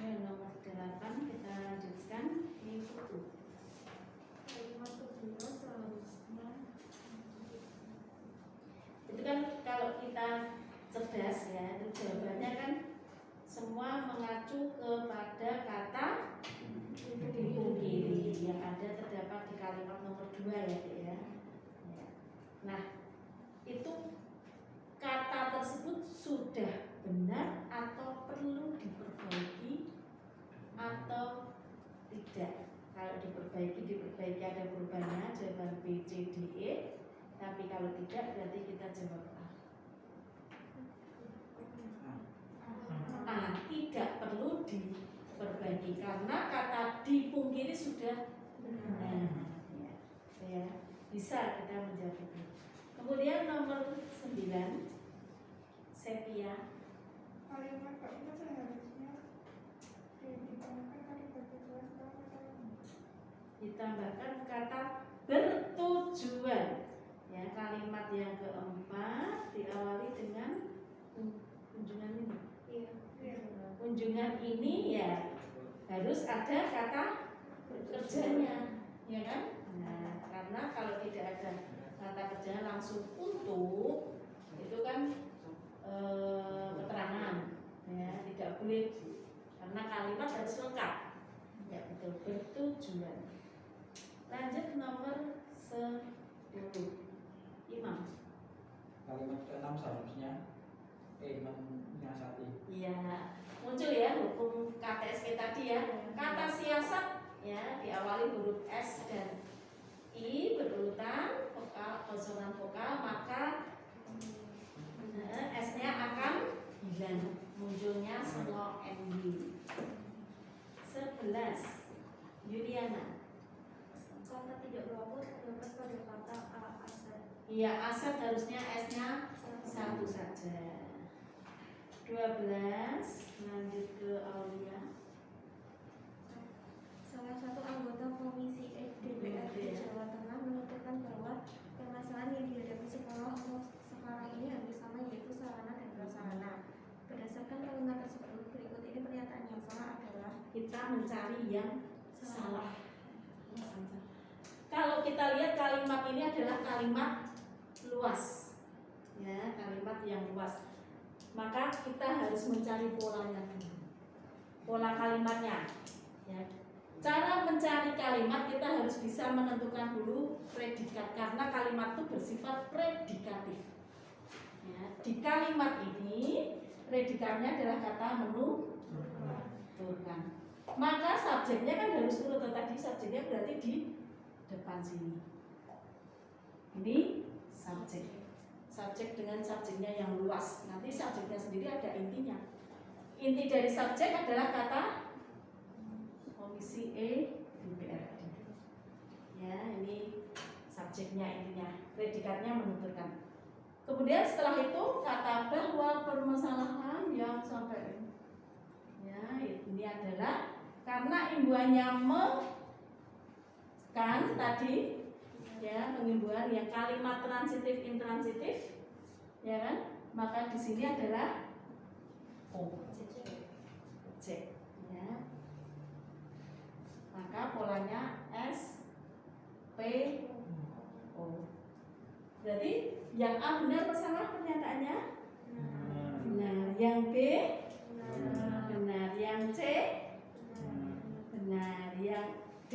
[SPEAKER 1] Ya, nomor 8 kita lanjutkan di buku.
[SPEAKER 3] Kalimat kedua seharusnya
[SPEAKER 1] Itu kan kalau kita cerdas ya, itu jawabannya kan semua mengacu kepada kata dipungkiri yang ada terdapat di kalimat nomor 2 ya, Dek ya. Ya. Nah, itu kata tersebut sudah benar atau perlu diperbaiki atau tidak. Kalau diperbaiki ada perubahannya, jawaban B, C, D, E. Tapi kalau tidak berarti kita jawab A. A tidak perlu diperbaiki karena kata dipungkiri sudah benar. Ya, bisa kita menjawab itu. Kemudian nomor 9, Sepia.
[SPEAKER 6] Kalimat keempat seharusnya ditambahkan kalimat kedua setelah kata ini.
[SPEAKER 1] Ditambahkan kata bertujuan. Ya, kalimat yang keempat diawali dengan kunjungan ini.
[SPEAKER 3] iya.
[SPEAKER 1] Kunjungan ini ya harus ada kata kerjanya, ya kan? Nah, karena kalau tidak ada kata kerjanya langsung untuk itu kan keterangan, ya tidak boleh karena kalimat harus lengkap. Ya betul, bertujuan. Lanjut nomor 10, Imam.
[SPEAKER 5] Kalimat ke-6 seharusnya Imam menyiasati.
[SPEAKER 1] Iya, muncul ya hukum KTSK tadi ya. Kata siasat ya diawali huruf S dan I berurutan vokal konsonan vokal, maka S-nya akan hilang, munculnya semua NG. 11, Yuliana.
[SPEAKER 3] Kata tidak berlaku terdapat pada kata A aset.
[SPEAKER 1] Iya, aset harusnya S-nya satu saja. 12, lanjut ke Aulia.
[SPEAKER 3] Salah satu anggota Komisi DPRD Jawa Tengah menuturkan bahwa permasalahan yang dihadapi sekolah untuk sekarang ini hampir sama, yaitu sarana dan prasarana. Berdasarkan kalimat tersebut, berikut ini pernyataan yang salah adalah
[SPEAKER 1] Kita mencari yang salah. Kalau kita lihat kalimat ini adalah kalimat luas, ya, kalimat yang luas. Maka kita harus mencari polanya dulu, pola kalimatnya. Ya. Cara mencari kalimat kita harus bisa menentukan dulu predikat, karena kalimat itu bersifat predikatif. Ya. Di kalimat ini predikatnya adalah kata menuturkan. Maka subjeknya kan harus urut. Tadi subjeknya berarti di depan sini. Ini subjek. Subjek dengan subjeknya yang luas. Nanti subjeknya sendiri ada intinya. Inti dari subjek adalah kata Komisi DPRD. Ya, ini subjeknya, intinya. Predikatnya menuturkan. Kemudian setelah itu kata bahwa permasalahan yang sampai ya, ini adalah karena imbuhannya kan tadi ya, pengimbuhan yang kalimat transitif intransitif, ya kan? Maka di sini adalah objek, ya. Maka polanya S P O. Berarti yang A benar apa salah pernyataannya? Benar. Yang B benar. Yang C benar. Yang D,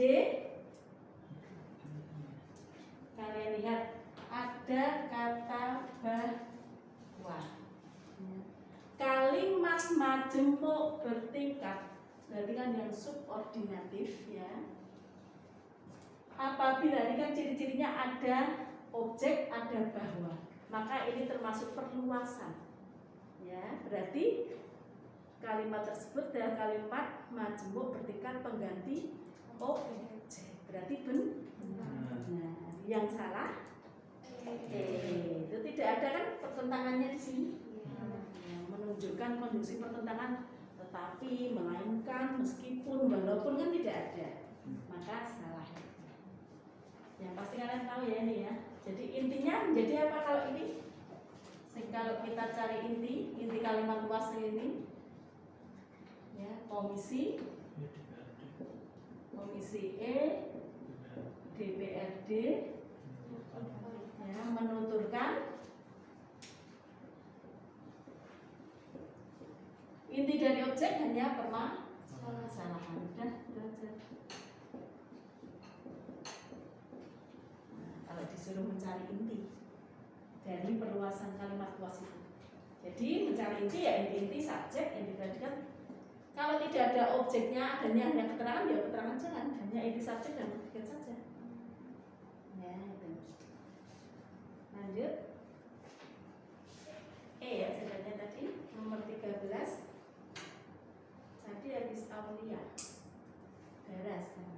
[SPEAKER 1] kalian lihat ada kata bahwa. Kalimat majemuk bertingkat, berarti kan yang subordinatif, ya. Apabila ini kan ciri-cirinya ada objek, ada bahwa, maka ini termasuk perluasan, ya. Berarti kalimat tersebut adalah kalimat majemuk bertingkat pengganti objek, berarti benar. Yang salah itu tidak ada kan pertentangannya di sini, menunjukkan kondisi pertentangan, tetapi melainkan, meskipun, walaupun kan tidak ada, maka salah. Yang pasti kalian tahu ya ini ya. Jadi intinya menjadi apa kalau ini? Kalau kita cari inti kalimat luas ini, ya, komisi E DPRD, ya, menuturkan. Inti dari objek hanya permasalahan. Udah aja. Nah, kalau disuruh mencari inti dari perluasan kalimat luas itu, jadi mencari inti ya inti subjek, inti predikat. Kalau tidak ada objeknya, adanya hanya keterangan, ya keterangan jangan, hanya inti subjek dan predikat saja. Ya, itu. Lanjut. Ya, sebenarnya tadi nomor 13. Tadi habis Aulia. Beres kan?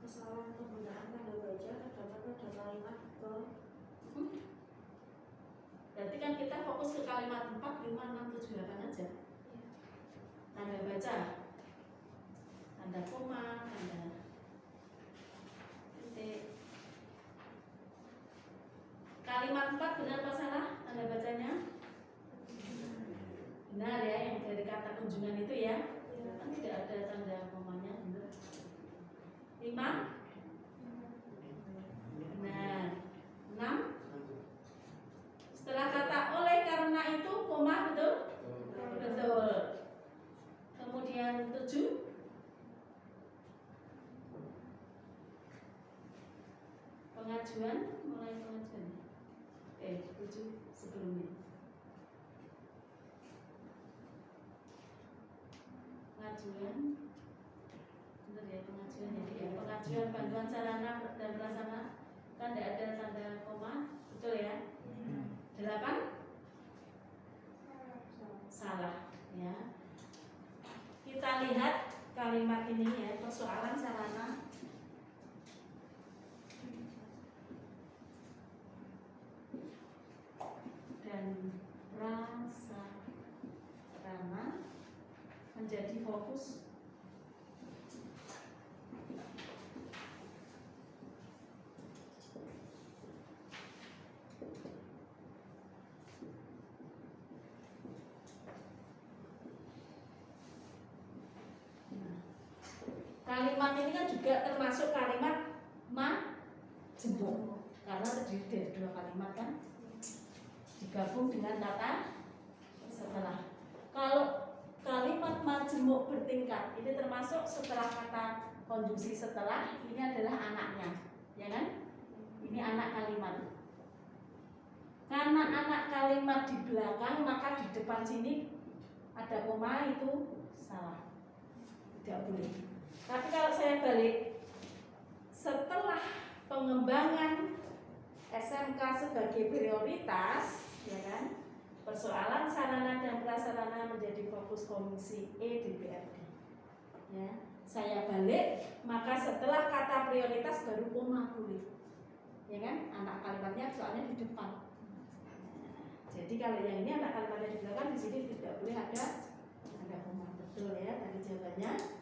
[SPEAKER 3] kesalahan penggunaan tanda baca terdapat pada kalimat ke.
[SPEAKER 1] Berarti kan kita fokus ke kalimat 4, 5, 6, 7, 8 aja. Tanda baca, tanda koma, tanda titik. Kalimat 4 benar apa salah tanda bacanya? Benar ya, yang dari kata kunjungan itu ya. Kan tidak ada tanda komanya, benar. 5 benar. 6 setelah kata oleh karena itu koma, betul? Betul. Kemudian 7 pengajuan, mulai pengajuan. 7 sebelumnya. Pengajuan, benar ya, pengajuan. Jadi ya, pengajuan bantuan sarana dan prasarana kan tidak ada tanda koma, betul ya? 8 salah, ya. Kita lihat kalimat ini ya, persoalan sarana dan prasarana. fokus. Kalimat ini kan juga termasuk kalimat majemuk karena terdiri dari dua kalimat kan, digabung dengan kata setelah. Kalau kalimat majemuk bertingkat ini termasuk setelah kata konjungsi setelah, ini adalah anaknya, ya kan? Ini anak kalimat. Karena anak kalimat di belakang, maka di depan sini ada koma, itu salah, tidak boleh. Tapi kalau saya balik, setelah pengembangan SMK sebagai prioritas, ya kan, persoalan sarana dan prasarana menjadi fokus komisi E DPRD. Ya, saya balik, maka setelah kata prioritas baru koma boleh, ya kan, anak kalimatnya soalnya di depan. Jadi kalau yang ini anak kalimatnya di belakang, di sini tidak boleh ada koma. Betul ya, tadi jawabannya.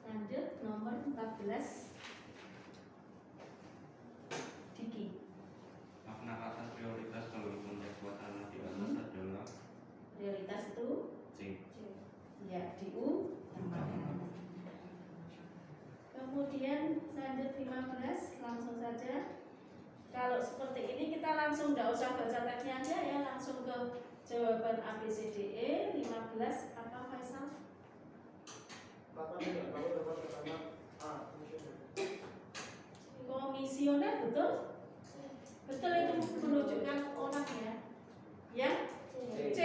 [SPEAKER 1] Lanjut nomor 14. Diki.
[SPEAKER 2] Makna kata prioritas kalau punya suasana di atas adalah
[SPEAKER 1] Prioritas itu
[SPEAKER 2] C.
[SPEAKER 1] ya Kemudian lanjut 15, langsung saja. Kalau seperti ini kita langsung tidak usah baca teksnya aja ya, langsung ke jawaban ABCDE. 15 apa Faisal?
[SPEAKER 4] Kata tidak tahu dapat kalimat A.
[SPEAKER 1] Komisioner, betul? Betul, itu menunjukkan orang ya. Yang C.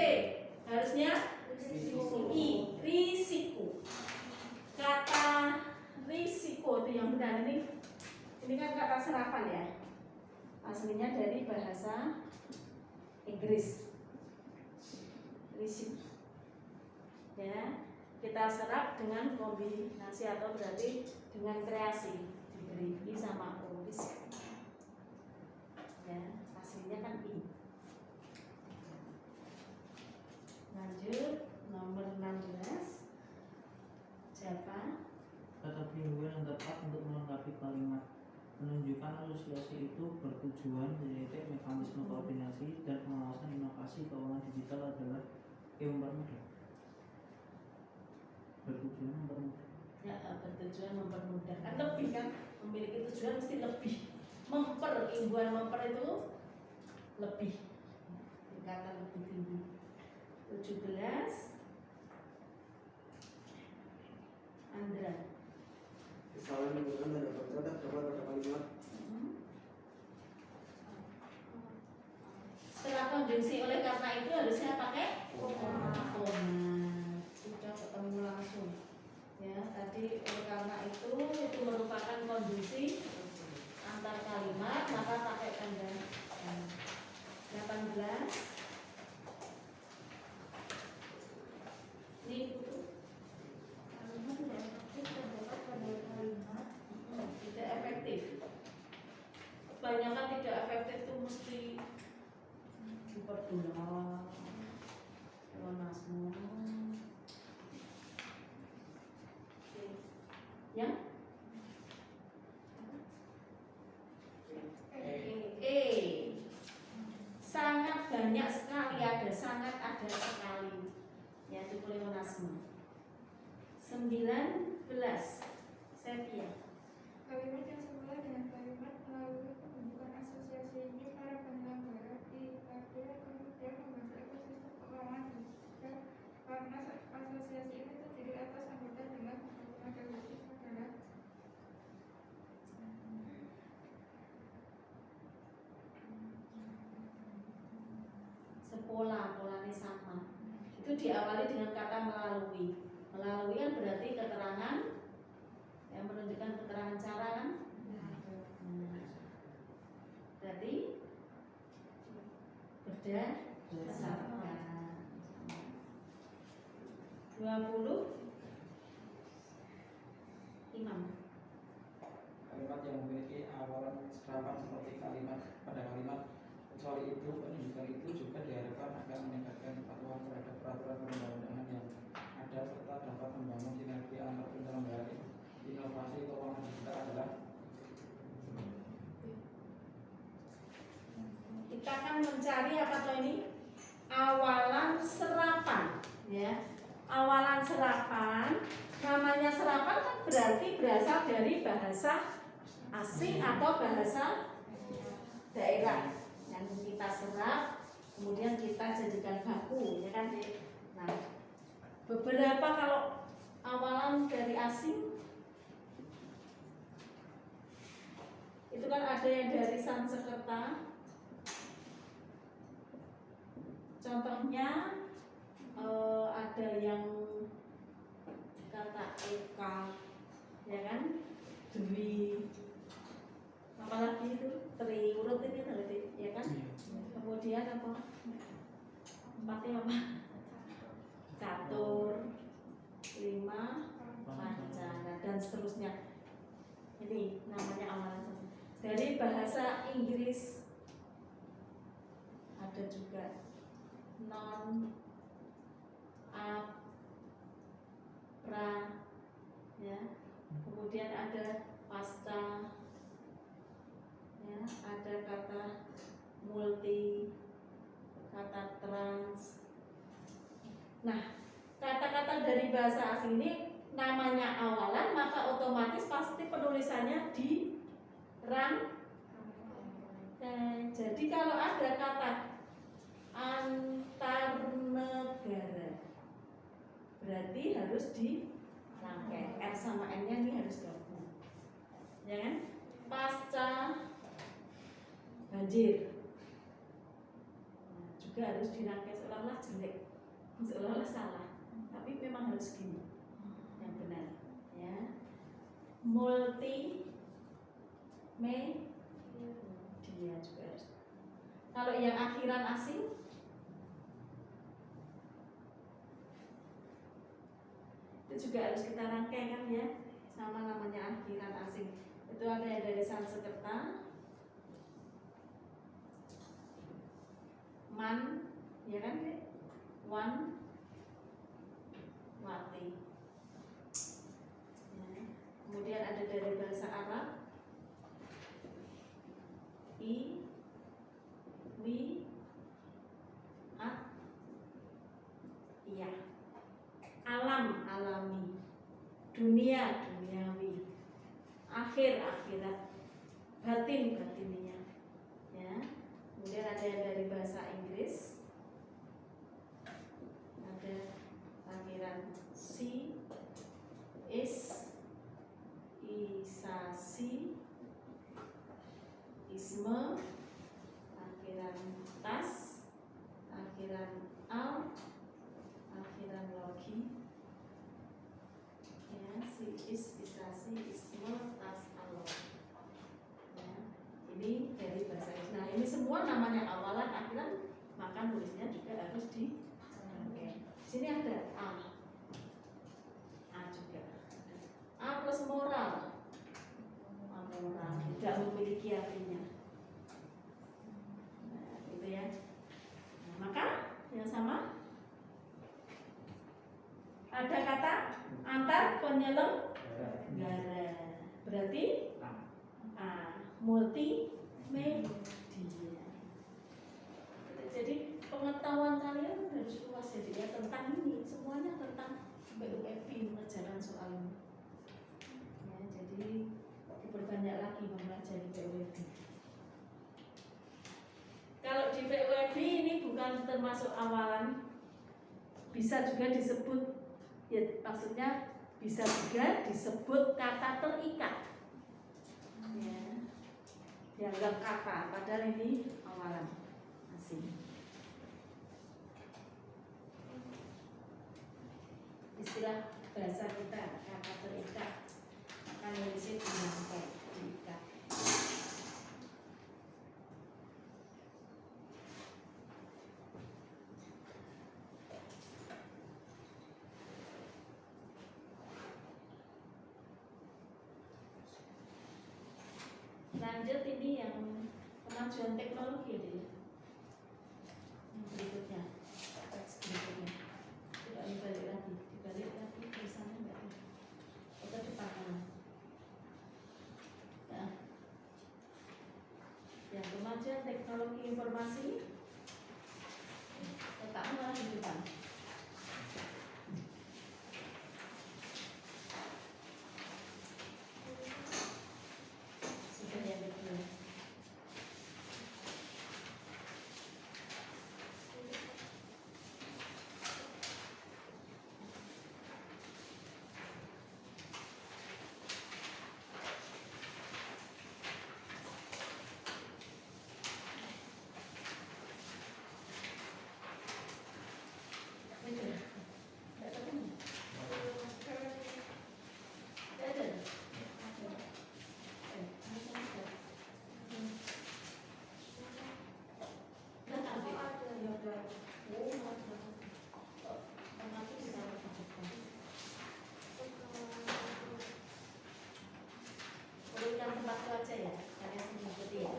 [SPEAKER 1] Harusnya I. Risiko. Kata risiko itu yang benar. Ini kan kata serapan ya. Aslinya dari bahasa Inggris. Risiko. Ya, kita serap dengan kombinasi atau berarti dengan kreasi, diberi I sama O, risiko. Ya, aslinya kan I. Lanjut nomor 16. Siapa?
[SPEAKER 5] Kata bimbingan yang tepat untuk melengkapi kalimat menunjukkan asosiasi itu bertujuan yaitu mekanisme koordinasi dan pengawasan inovasi keuangan digital adalah mempermudah. Bertujuan mempermudah.
[SPEAKER 1] Ya, bertujuan mempermudah. Kan lebih kan, memiliki tujuan mesti lebih. Imbuhan memper itu lebih, tingkatan lebih tinggi. 17. Andra.
[SPEAKER 4] Kesalahan menggunakan tanda baca terdapat pada kalimat
[SPEAKER 1] Setelah konjungsi oleh karena itu harusnya pakai koma. Sudah ketemu langsung. Ya, tadi oleh karena itu merupakan konjungsi antar kalimat, maka pakai tanda 18. Ini
[SPEAKER 3] Kalimat tidak efektif terdapat pada kalimat
[SPEAKER 1] tidak efektif. Kebanyakan tidak efektif itu mesti diperdulah, nasmu. Yang sangat banyak sekali, ada sangat ada sekali, yaitu pleonasme. 19. Sepia.
[SPEAKER 6] Kalimat yang semula dengan kalimat melalui pembentukan asosiasi ini para penyelenggara ditakdir kemudian membentuk ekosistem keuangan digital karena asosiasi ini terdiri atas anggota dengan modalitas adalah
[SPEAKER 1] Polanya sama. Itu diawali dengan kata melalui. Melalui kan berarti keterangan yang menunjukkan keterangan cara kan? Berarti berdasarkan. 20. Imam.
[SPEAKER 7] Kalimat yang memiliki awalan serapan seperti kalimat pada kalimat
[SPEAKER 5] Kecuali itu, penunjukan itu juga diharapkan akan meningkatkan kepatuhan terhadap peraturan perundang-undangan yang ada serta dapat membangun sinergi antar penyelenggara. Inovasi keuangan digital adalah
[SPEAKER 1] kita akan mencari apa tuh ini? Awalan serapan, ya. Awalan serapan, namanya serapan kan berarti berasal dari bahasa asing atau bahasa daerah yang kita serap, kemudian kita jadikan baku, ya kan? Nah, beberapa kalau awalan dari asing itu kan ada yang dari Sanskerta. Contohnya ada yang kata eka, ya kan, dwi, apalagi itu tri urut ini nanti, ya kan. Kemudian apa? Empatnya apa? Catur, lima, pancana, dan seterusnya. Ini namanya awalan dari bahasa Inggris. Ada juga non, ap, pra, ya. Kemudian ada pasca, ya. Ada kata multi, kata trans. Nah, kata-kata dari bahasa asing ini namanya awalan, maka otomatis pasti penulisannya di jadi kalau ada kata antar negara, berarti harus dirangkai. R sama N nya ini harus gabung, ya kan? Pasca banjir, nah, juga harus dirangkai, seolah-olah jelek, seolah-olah salah, tapi memang harus gini yang benar, ya. Multi dia juga harus. Kalau yang akhiran asing itu juga harus kita rangkai kan, ya, sama namanya akhiran asing. Itu ada yang dari Sanskerta, man, ya kan, wan, wati, ya. Kemudian ada dari bahasa Arab, i, wi, at, iya. Alam, alami. Dunia, duniawi. Akhir, akhirat. Batin, batiniah, ya. Kemudian ada yang dari bahasa Inggris, ada akhiran si, is, isasi, isme, akhiran tas, akhiran al, akhiran logi, ya, si, is, isasi, isme, tas, al, ya. Ini dari bahasa Inggris. Nah, ini semua namanya awalan, akhiran, maka nulisnya juga harus di sini ada a juga, a plus moral, moral tidak memiliki artinya. Nah, itu ya. Nah, maka yang sama ada kata antar penyelenggara, berarti multimedia. Jadi pengetahuan kalian harus luas ya, tentang ini, semuanya tentang BUMP, mengerjakan soal ini. Ya, jadi diperbanyak lagi mempelajari BUMP. Kalau di BUMP ini bukan termasuk awalan, bisa juga disebut, ya maksudnya bisa juga disebut kata terikat. Ya, dianggap kata, padahal ini awalan asing. Istilah bahasa kita kata terikat, maka nulisnya dirangkai, terikat. Lanjut, ini yang kemajuan teknologi ini. aja teknologi informasi. Letakmu malah di depan. Sudah yang kedua. Urutkan tempatku aja ya, kalian mengikuti ya.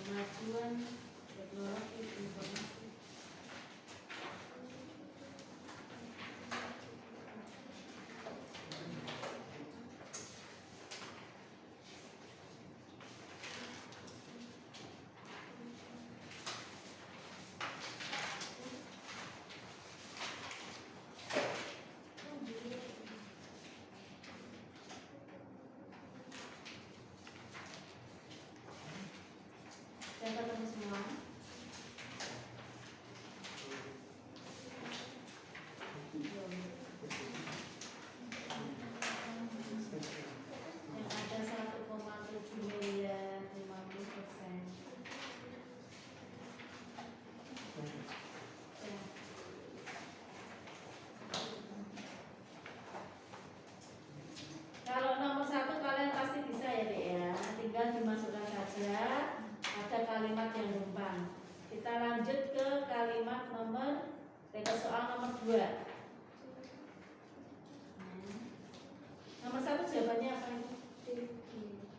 [SPEAKER 1] Kemajuan teknologi informasi. Yang ketemu semua. Yang ada 1,7 miliar 50%. Ya. Kalau nomor 1 kalian pasti bisa ya Dek ya. Tinggal dimasukkan saja. Ada kalimat yang numpang. Kita lanjut ke kalimat ke soal nomor 2. Nomor 1 jawabannya apa itu?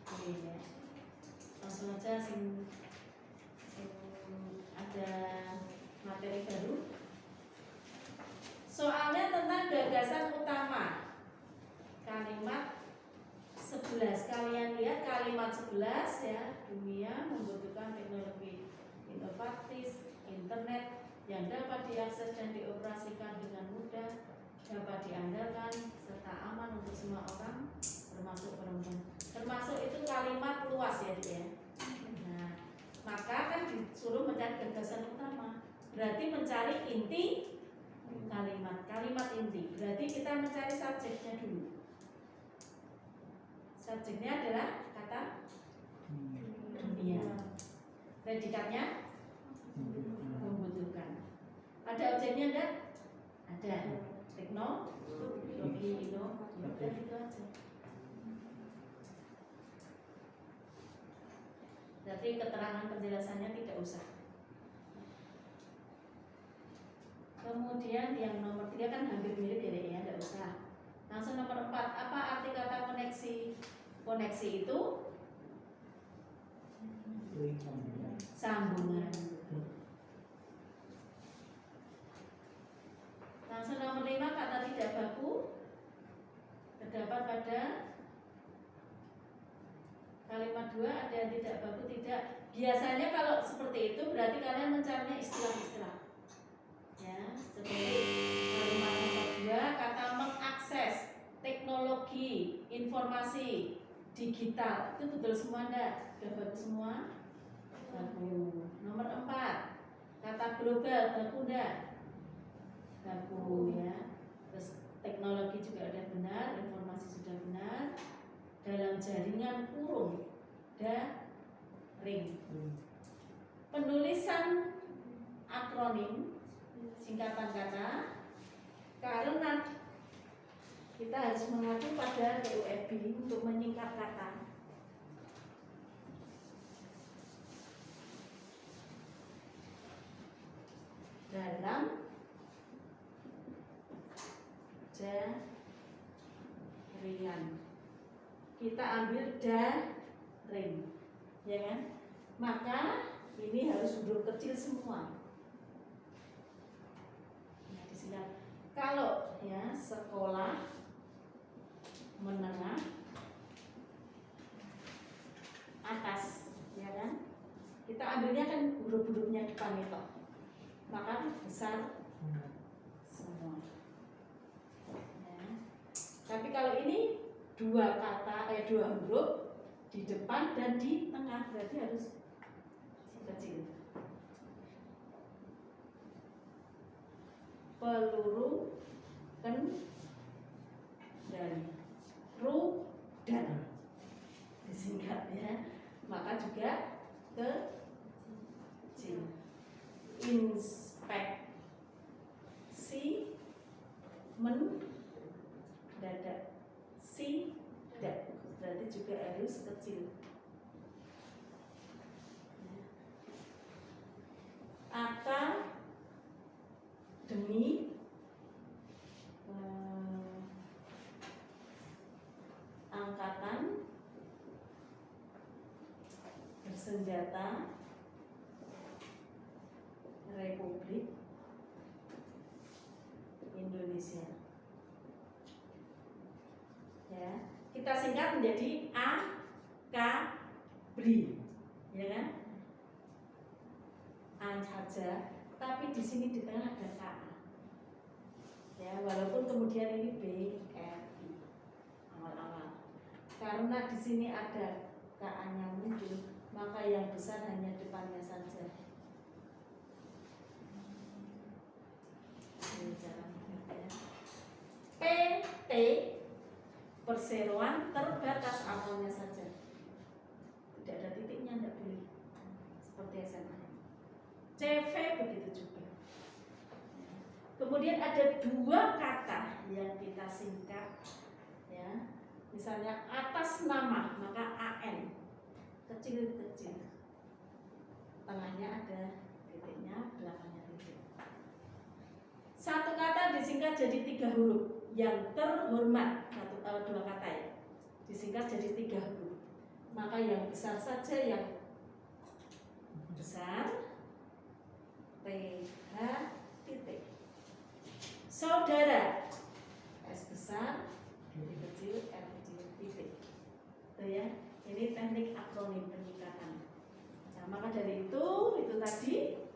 [SPEAKER 1] Oke ya. Langsung aja sing ada materi baru. Soalnya tentang gagasan utama. Kalimat 11. Kalian lihat kalimat 11 ya. Dunia membutuhkan teknologi inovatif, internet yang dapat diakses dan dioperasikan dengan mudah, dapat diandalkan serta aman untuk semua orang, termasuk perempuan. Termasuk itu kalimat luas ya Dik ya. Nah, maka kan disuruh mencari gagasan utama. Berarti mencari inti kalimat inti. Berarti kita mencari subjeknya dulu. Subjeknya adalah kata dunia. Predikatnya membutuhkan. Ada objeknya enggak? Ada. Teknologi, udah itu aja. Berarti keterangan penjelasannya tidak usah. Kemudian yang nomor 3 kan hampir mirip ya, tidak usah. Langsung nomor 4, apa arti kata koneksi? Koneksi itu sambungan. Langsung nomor 5, kata tidak baku terdapat pada kalimat 2, ada yang tidak baku tidak. Biasanya kalau seperti itu berarti kalian mencarinya istilah-istilah. Ya, seperti kalimat nomor 2, kata mengakses teknologi informasi digital itu betul semua enggak? Sudah bagus semua? Baku. Nomor 4, kata global baku enggak? Baku ya. Terus teknologi juga ada benar, informasi sudah benar. Dalam jaringan kurung daring. Penulisan akronim singkatan kata karena kita harus mengacu pada TUFB untuk menyingkat kata. Dalam jaringan kita ambil daring, ya kan? Maka ini harus huruf kecil semua. Nah, Kalau ya sekolah menengah atas, ya kan? Kita ambilnya kan huruf-hurufnya depan itu, maka besar semua. Ya. Tapi kalau ini dua kata, dua huruf di depan dan di tengah, berarti harus kecil. Peluru kendali, rudal disingkat ya, maka juga kecil. Inspeksi mendadak, sidak berarti juga harus kecil. Akademi angkatan bersenjata Republik Indonesia. Ya, kita singkat menjadi AKBRI, ya kan? A saja, tapi di sini di tengah ada KA. Ya, walaupun kemudian ini BRI awal-awal. Karena di sini ada KA-nya muncul, maka yang besar hanya depannya saja. Ini cara mengerti. PT perseroan terbatas awalnya saja. Tidak ada titiknya, tidak boleh. Seperti SMA. CV begitu juga. Kemudian ada dua kata yang kita singkat, ya. Misalnya atas nama, maka AN, kecil-kecil. Tengahnya ada titiknya, belakangnya titik. Satu kata disingkat jadi 3 huruf yang terhormat, dua kata ya, disingkat jadi 3 huruf. Maka yang besar saja yang besar, TH titik. Saudara, S besar, D kecil, R kecil titik. Itu ya. Ini teknik akronim penyingkatan. Nah, maka dari itu tadi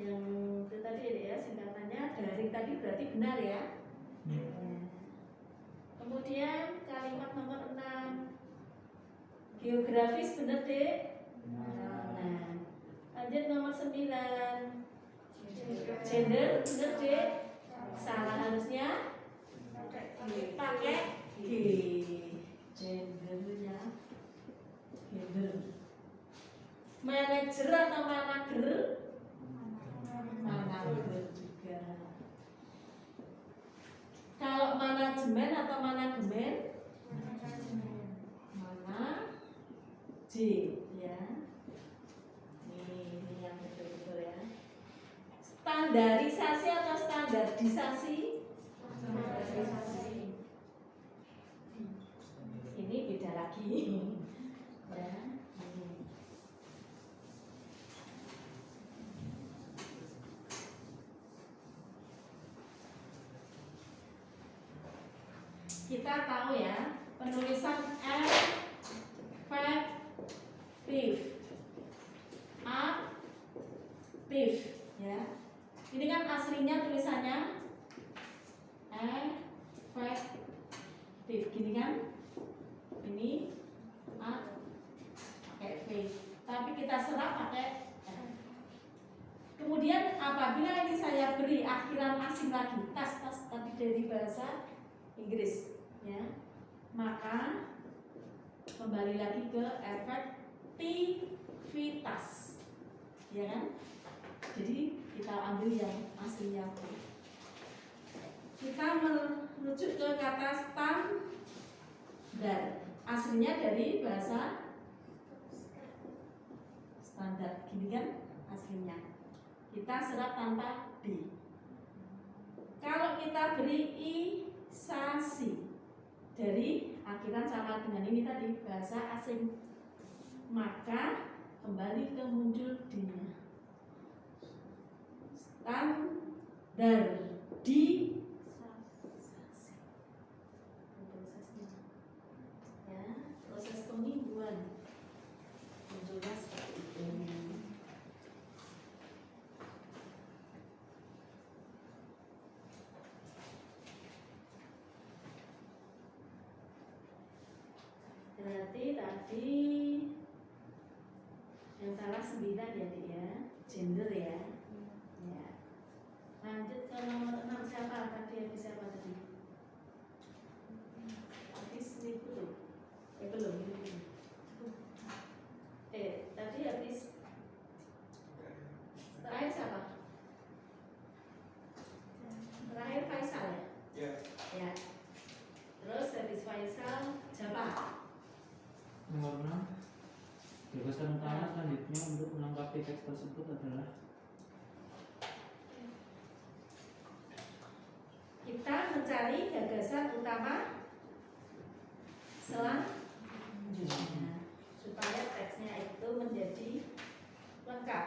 [SPEAKER 1] yang itu tadi ya singkatannya. Daring tadi berarti benar ya. Kemudian kalimat nomor 6, geografis benar dek. Nah, lanjut nomor 9, gender benar dek. Salah harusnya pakai G. Gendernya gender. Manager atau manager? Manager juga. Kalau manajemen atau manajemen? Mana J ya. Ini yang betul-betul ya. Standarisasi atau standarisasi? Standarisasi. Ini beda lagi. Ya. Kita tahu ya, penulisan efektif, aktif, ya. Ini kan aslinya tulisannya efektif, gini kan? Ini A pakai V, tapi kita serap pakai F. Kemudian apabila ini saya beri akhiran asing lagi, tas tapi dari bahasa Inggris, ya, maka kembali lagi ke efektivitas, ya kan? Jadi kita ambil yang aslinya. Kita merujuk ke kata standar, aslinya dari bahasa standar, gini kan aslinya. Kita serap tanpa D. Kalau kita beri sasi dari akhiran sama dengan ini tadi bahasa asing, maka kembali ke muncul dinya. Standar di prosesnya, ya, proses pemingguan munculnya seperti itu. Berarti tadi yang salah 9 ya Dik ya, gender ya. Ya. Lanjut ke nomor 6, siapa tadi? Habis siapa tadi? Habis ini tuh. Belum ini. Tadi habis terakhir siapa? Terakhir Faisal ya?
[SPEAKER 4] Ya.
[SPEAKER 1] Ya. Terus habis Faisal siapa?
[SPEAKER 5] Nomor 6. Gagasan utama selanjutnya untuk melengkapi teks tersebut adalah
[SPEAKER 1] kita mencari gagasan utama selanjutnya supaya teksnya itu menjadi lengkap.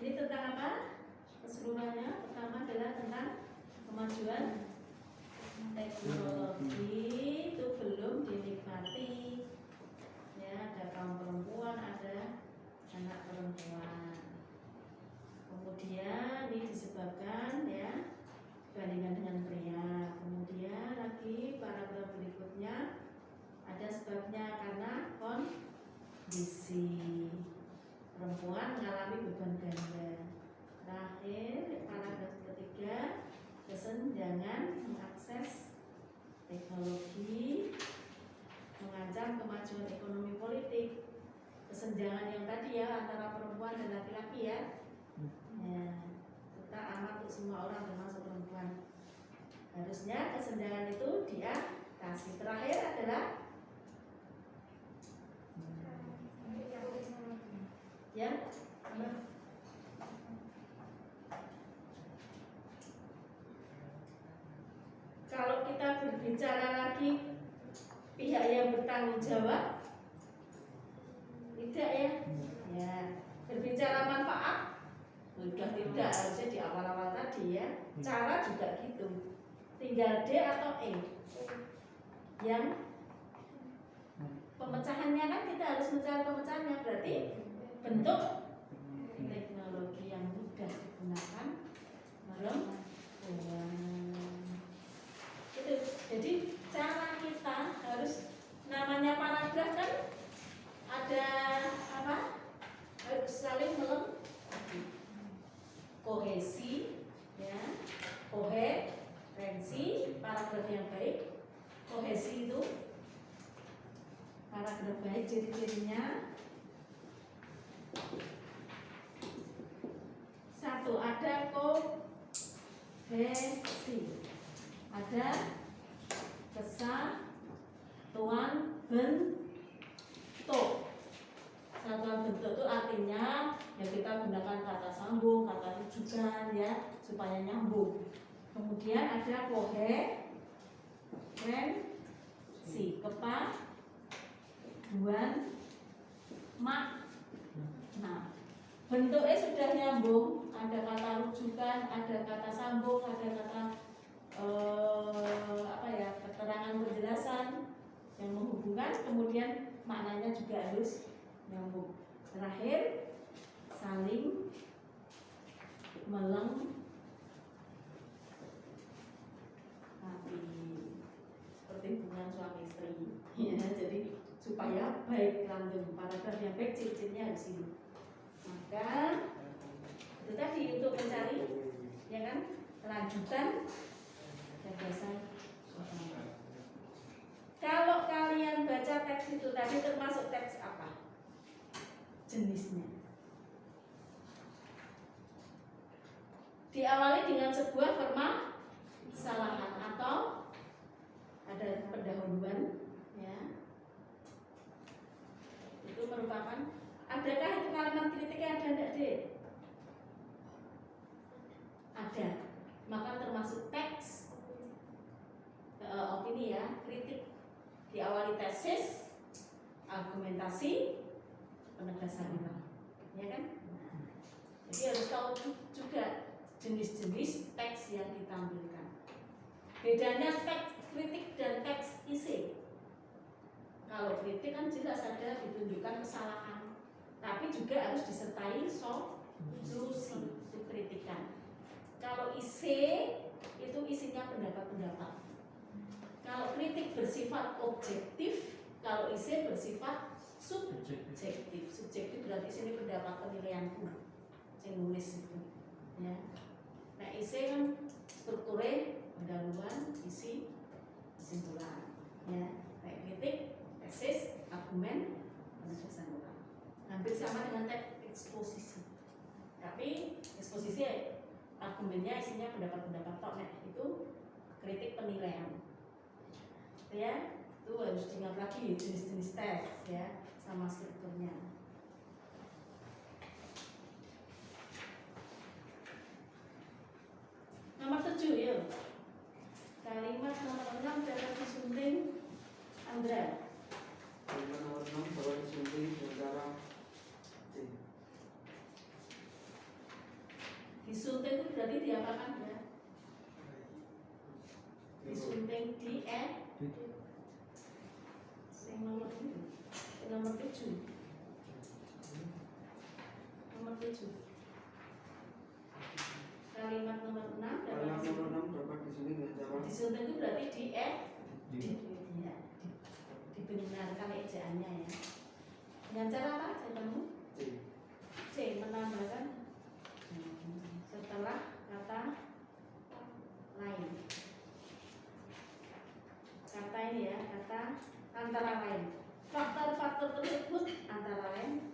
[SPEAKER 1] Ini tentang apa? Keseluruhannya pertama adalah tentang kemajuan teknologi itu belum dinikmati, ya, ada kaum perempuan, ada anak perempuan. Kemudian ini disebabkan ya dibandingkan dengan pria. Kemudian lagi paragraf berikutnya ada sebabnya karena kondisi perempuan mengalami beban ganda. Terakhir paragraf ketiga, kesenjangan mengakses teknologi mengancam kemajuan ekonomi politik. Kesenjangan yang tadi ya antara perempuan dan laki-laki ya. Ya, kita amat untuk semua orang termasuk perempuan. Harusnya kesenjangan itu diatasi. Terakhir adalah ya, kalau kita berbicara lagi pihak yang bertanggung jawab, tidak ya, ya berbicara manfaat, sudah tidak, harusnya di awal-awal tadi ya. Cara juga gitu, tinggal D atau E. Yang pemecahannya kan kita harus mencari pemecahannya, berarti bentuk teknologi yang mudah digunakan perempuan. Itu. Jadi cara kita harus, namanya paragraf kan ada apa? Harus saling melengkapi. Kohesi, ya, koherensi, paragraf yang baik. Kohesi itu paragraf baik, ciri-cirinya satu, ada kohesi, ada kesatuan bentuk. Satuan bentuk itu artinya ya kita gunakan kata sambung, kata rujukan ya supaya nyambung. Kemudian ada koherensi, kepaduan makna. Bentuknya sudah nyambung, ada kata rujukan, ada kata sambung, ada kata keterangan penjelasan yang menghubungkan, kemudian maknanya juga harus nyambung. Terakhir saling melengkapi, seperti hubungan suami istri ya, jadi supaya baik langgeng. Paragraf yang baik ciri-cirinya harus ini. Maka itu tadi untuk mencari ya kan kelanjutan gagasan. Kalau kalian baca teks itu tadi termasuk teks apa? Jenisnya. Diawali dengan sebuah permasalahan atau ada pendahuluan ya. Itu merupakan, adakah itu kalimat kritiknya, ada enggak deh? Ada. Maka termasuk teks diawali tesis, argumentasi, penegasan ulang, ya kan? Jadi harus tahu juga jenis-jenis teks yang ditampilkan. Bedanya teks kritik dan teks isi. Kalau kritik kan jelas ada ditunjukkan kesalahan, tapi juga harus disertai solusi, itu kritikan. Kalau isi itu isinya pendapat-pendapat. Kalau kritik bersifat objektif, kalau isi bersifat subjektif. Subjektif berarti sini pendapat penilaianku, yang nulis itu, ya. Nah isi kan strukturnya pendahuluan, isi, kesimpulan, ya. Kayak kritik, tesis, argumen, penegasan ulang. Hampir sama dengan teks eksposisi. Tapi eksposisi argumennya isinya pendapat-pendapat tok, nah itu kritik penilaian. Ya, itu harus diingat lagi jenis-jenis teks ya, sama strukturnya. Nomor 7 yuk. Kalimat nomor 6 dapat disunting Andra.
[SPEAKER 4] Kalimat nomor 6 dapat disunting antara C.
[SPEAKER 1] Disunting itu berarti diapakan ya? Disunting di nomor 7. Nomor 7. Kalimat nomor 6
[SPEAKER 4] Kalimat nomor 6 dapat disunting dengan cara
[SPEAKER 1] disunting itu berarti dibenarkan ejaannya ya. Dengan cara apa? Jawabanmu?
[SPEAKER 4] C.
[SPEAKER 1] Menambahkan setelah kata lain. Kata ini ya, kata antara lain. Faktor-faktor tersebut antara lain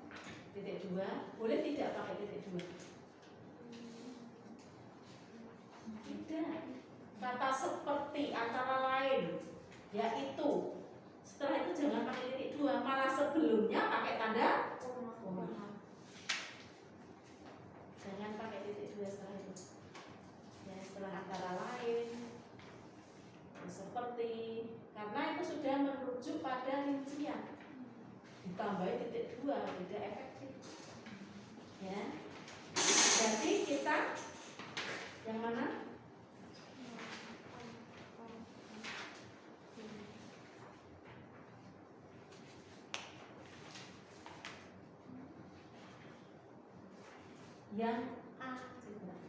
[SPEAKER 1] titik 2, boleh tidak pakai titik 2? Tidak. Kata seperti antara lain, yaitu. Setelah itu jangan pakai titik 2, malah sebelumnya pakai tanda koma. Jangan pakai titik 2 setelah itu. Ya, setelah antara lain, seperti, karena itu sudah merujuk pada rincian. Ditambahi titik 2, tidak efektif. Ya. Jadi kita yang mana? Yang A juga.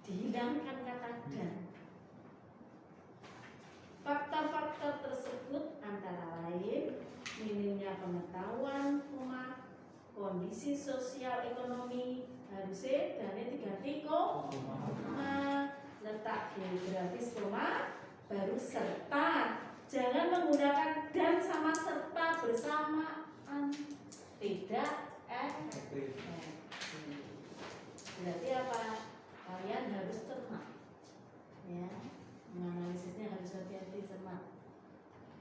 [SPEAKER 1] Dihilangkan kata dan. Faktor-faktor tersebut antara lain minimnya pengetahuan, kondisi sosial ekonomi harusnya dan diganti letak geografis baru serta. Jangan menggunakan dan sama serta bersamaan, tidak efektif. Berarti apa? Kalian harus cermat, ya, menganalisisnya harus hati-hati, cermat,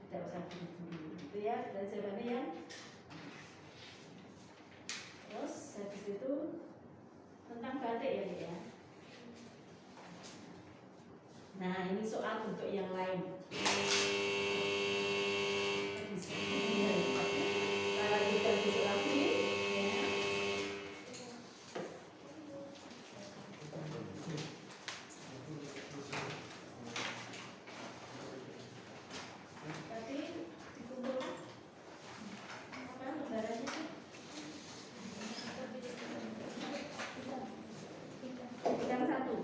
[SPEAKER 1] tidak usah buru-buru. Itu ya, dari jawabannya ya. Terus habis itu tentang batik ya, Dek, ya. Nah ini soal untuk yang lain. Kalau kita besok lagi, ya. Tadi dikumpulkan apa lembarannya sih? Yang satu.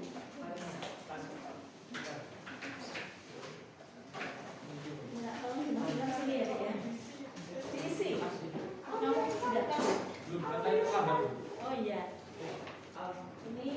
[SPEAKER 1] Enggak tahu dimasukkan sini ya, Dek, ya. Diisi. Kamu tidak tahu.
[SPEAKER 5] Belum kata itu lambat.
[SPEAKER 1] Oh iya. Ini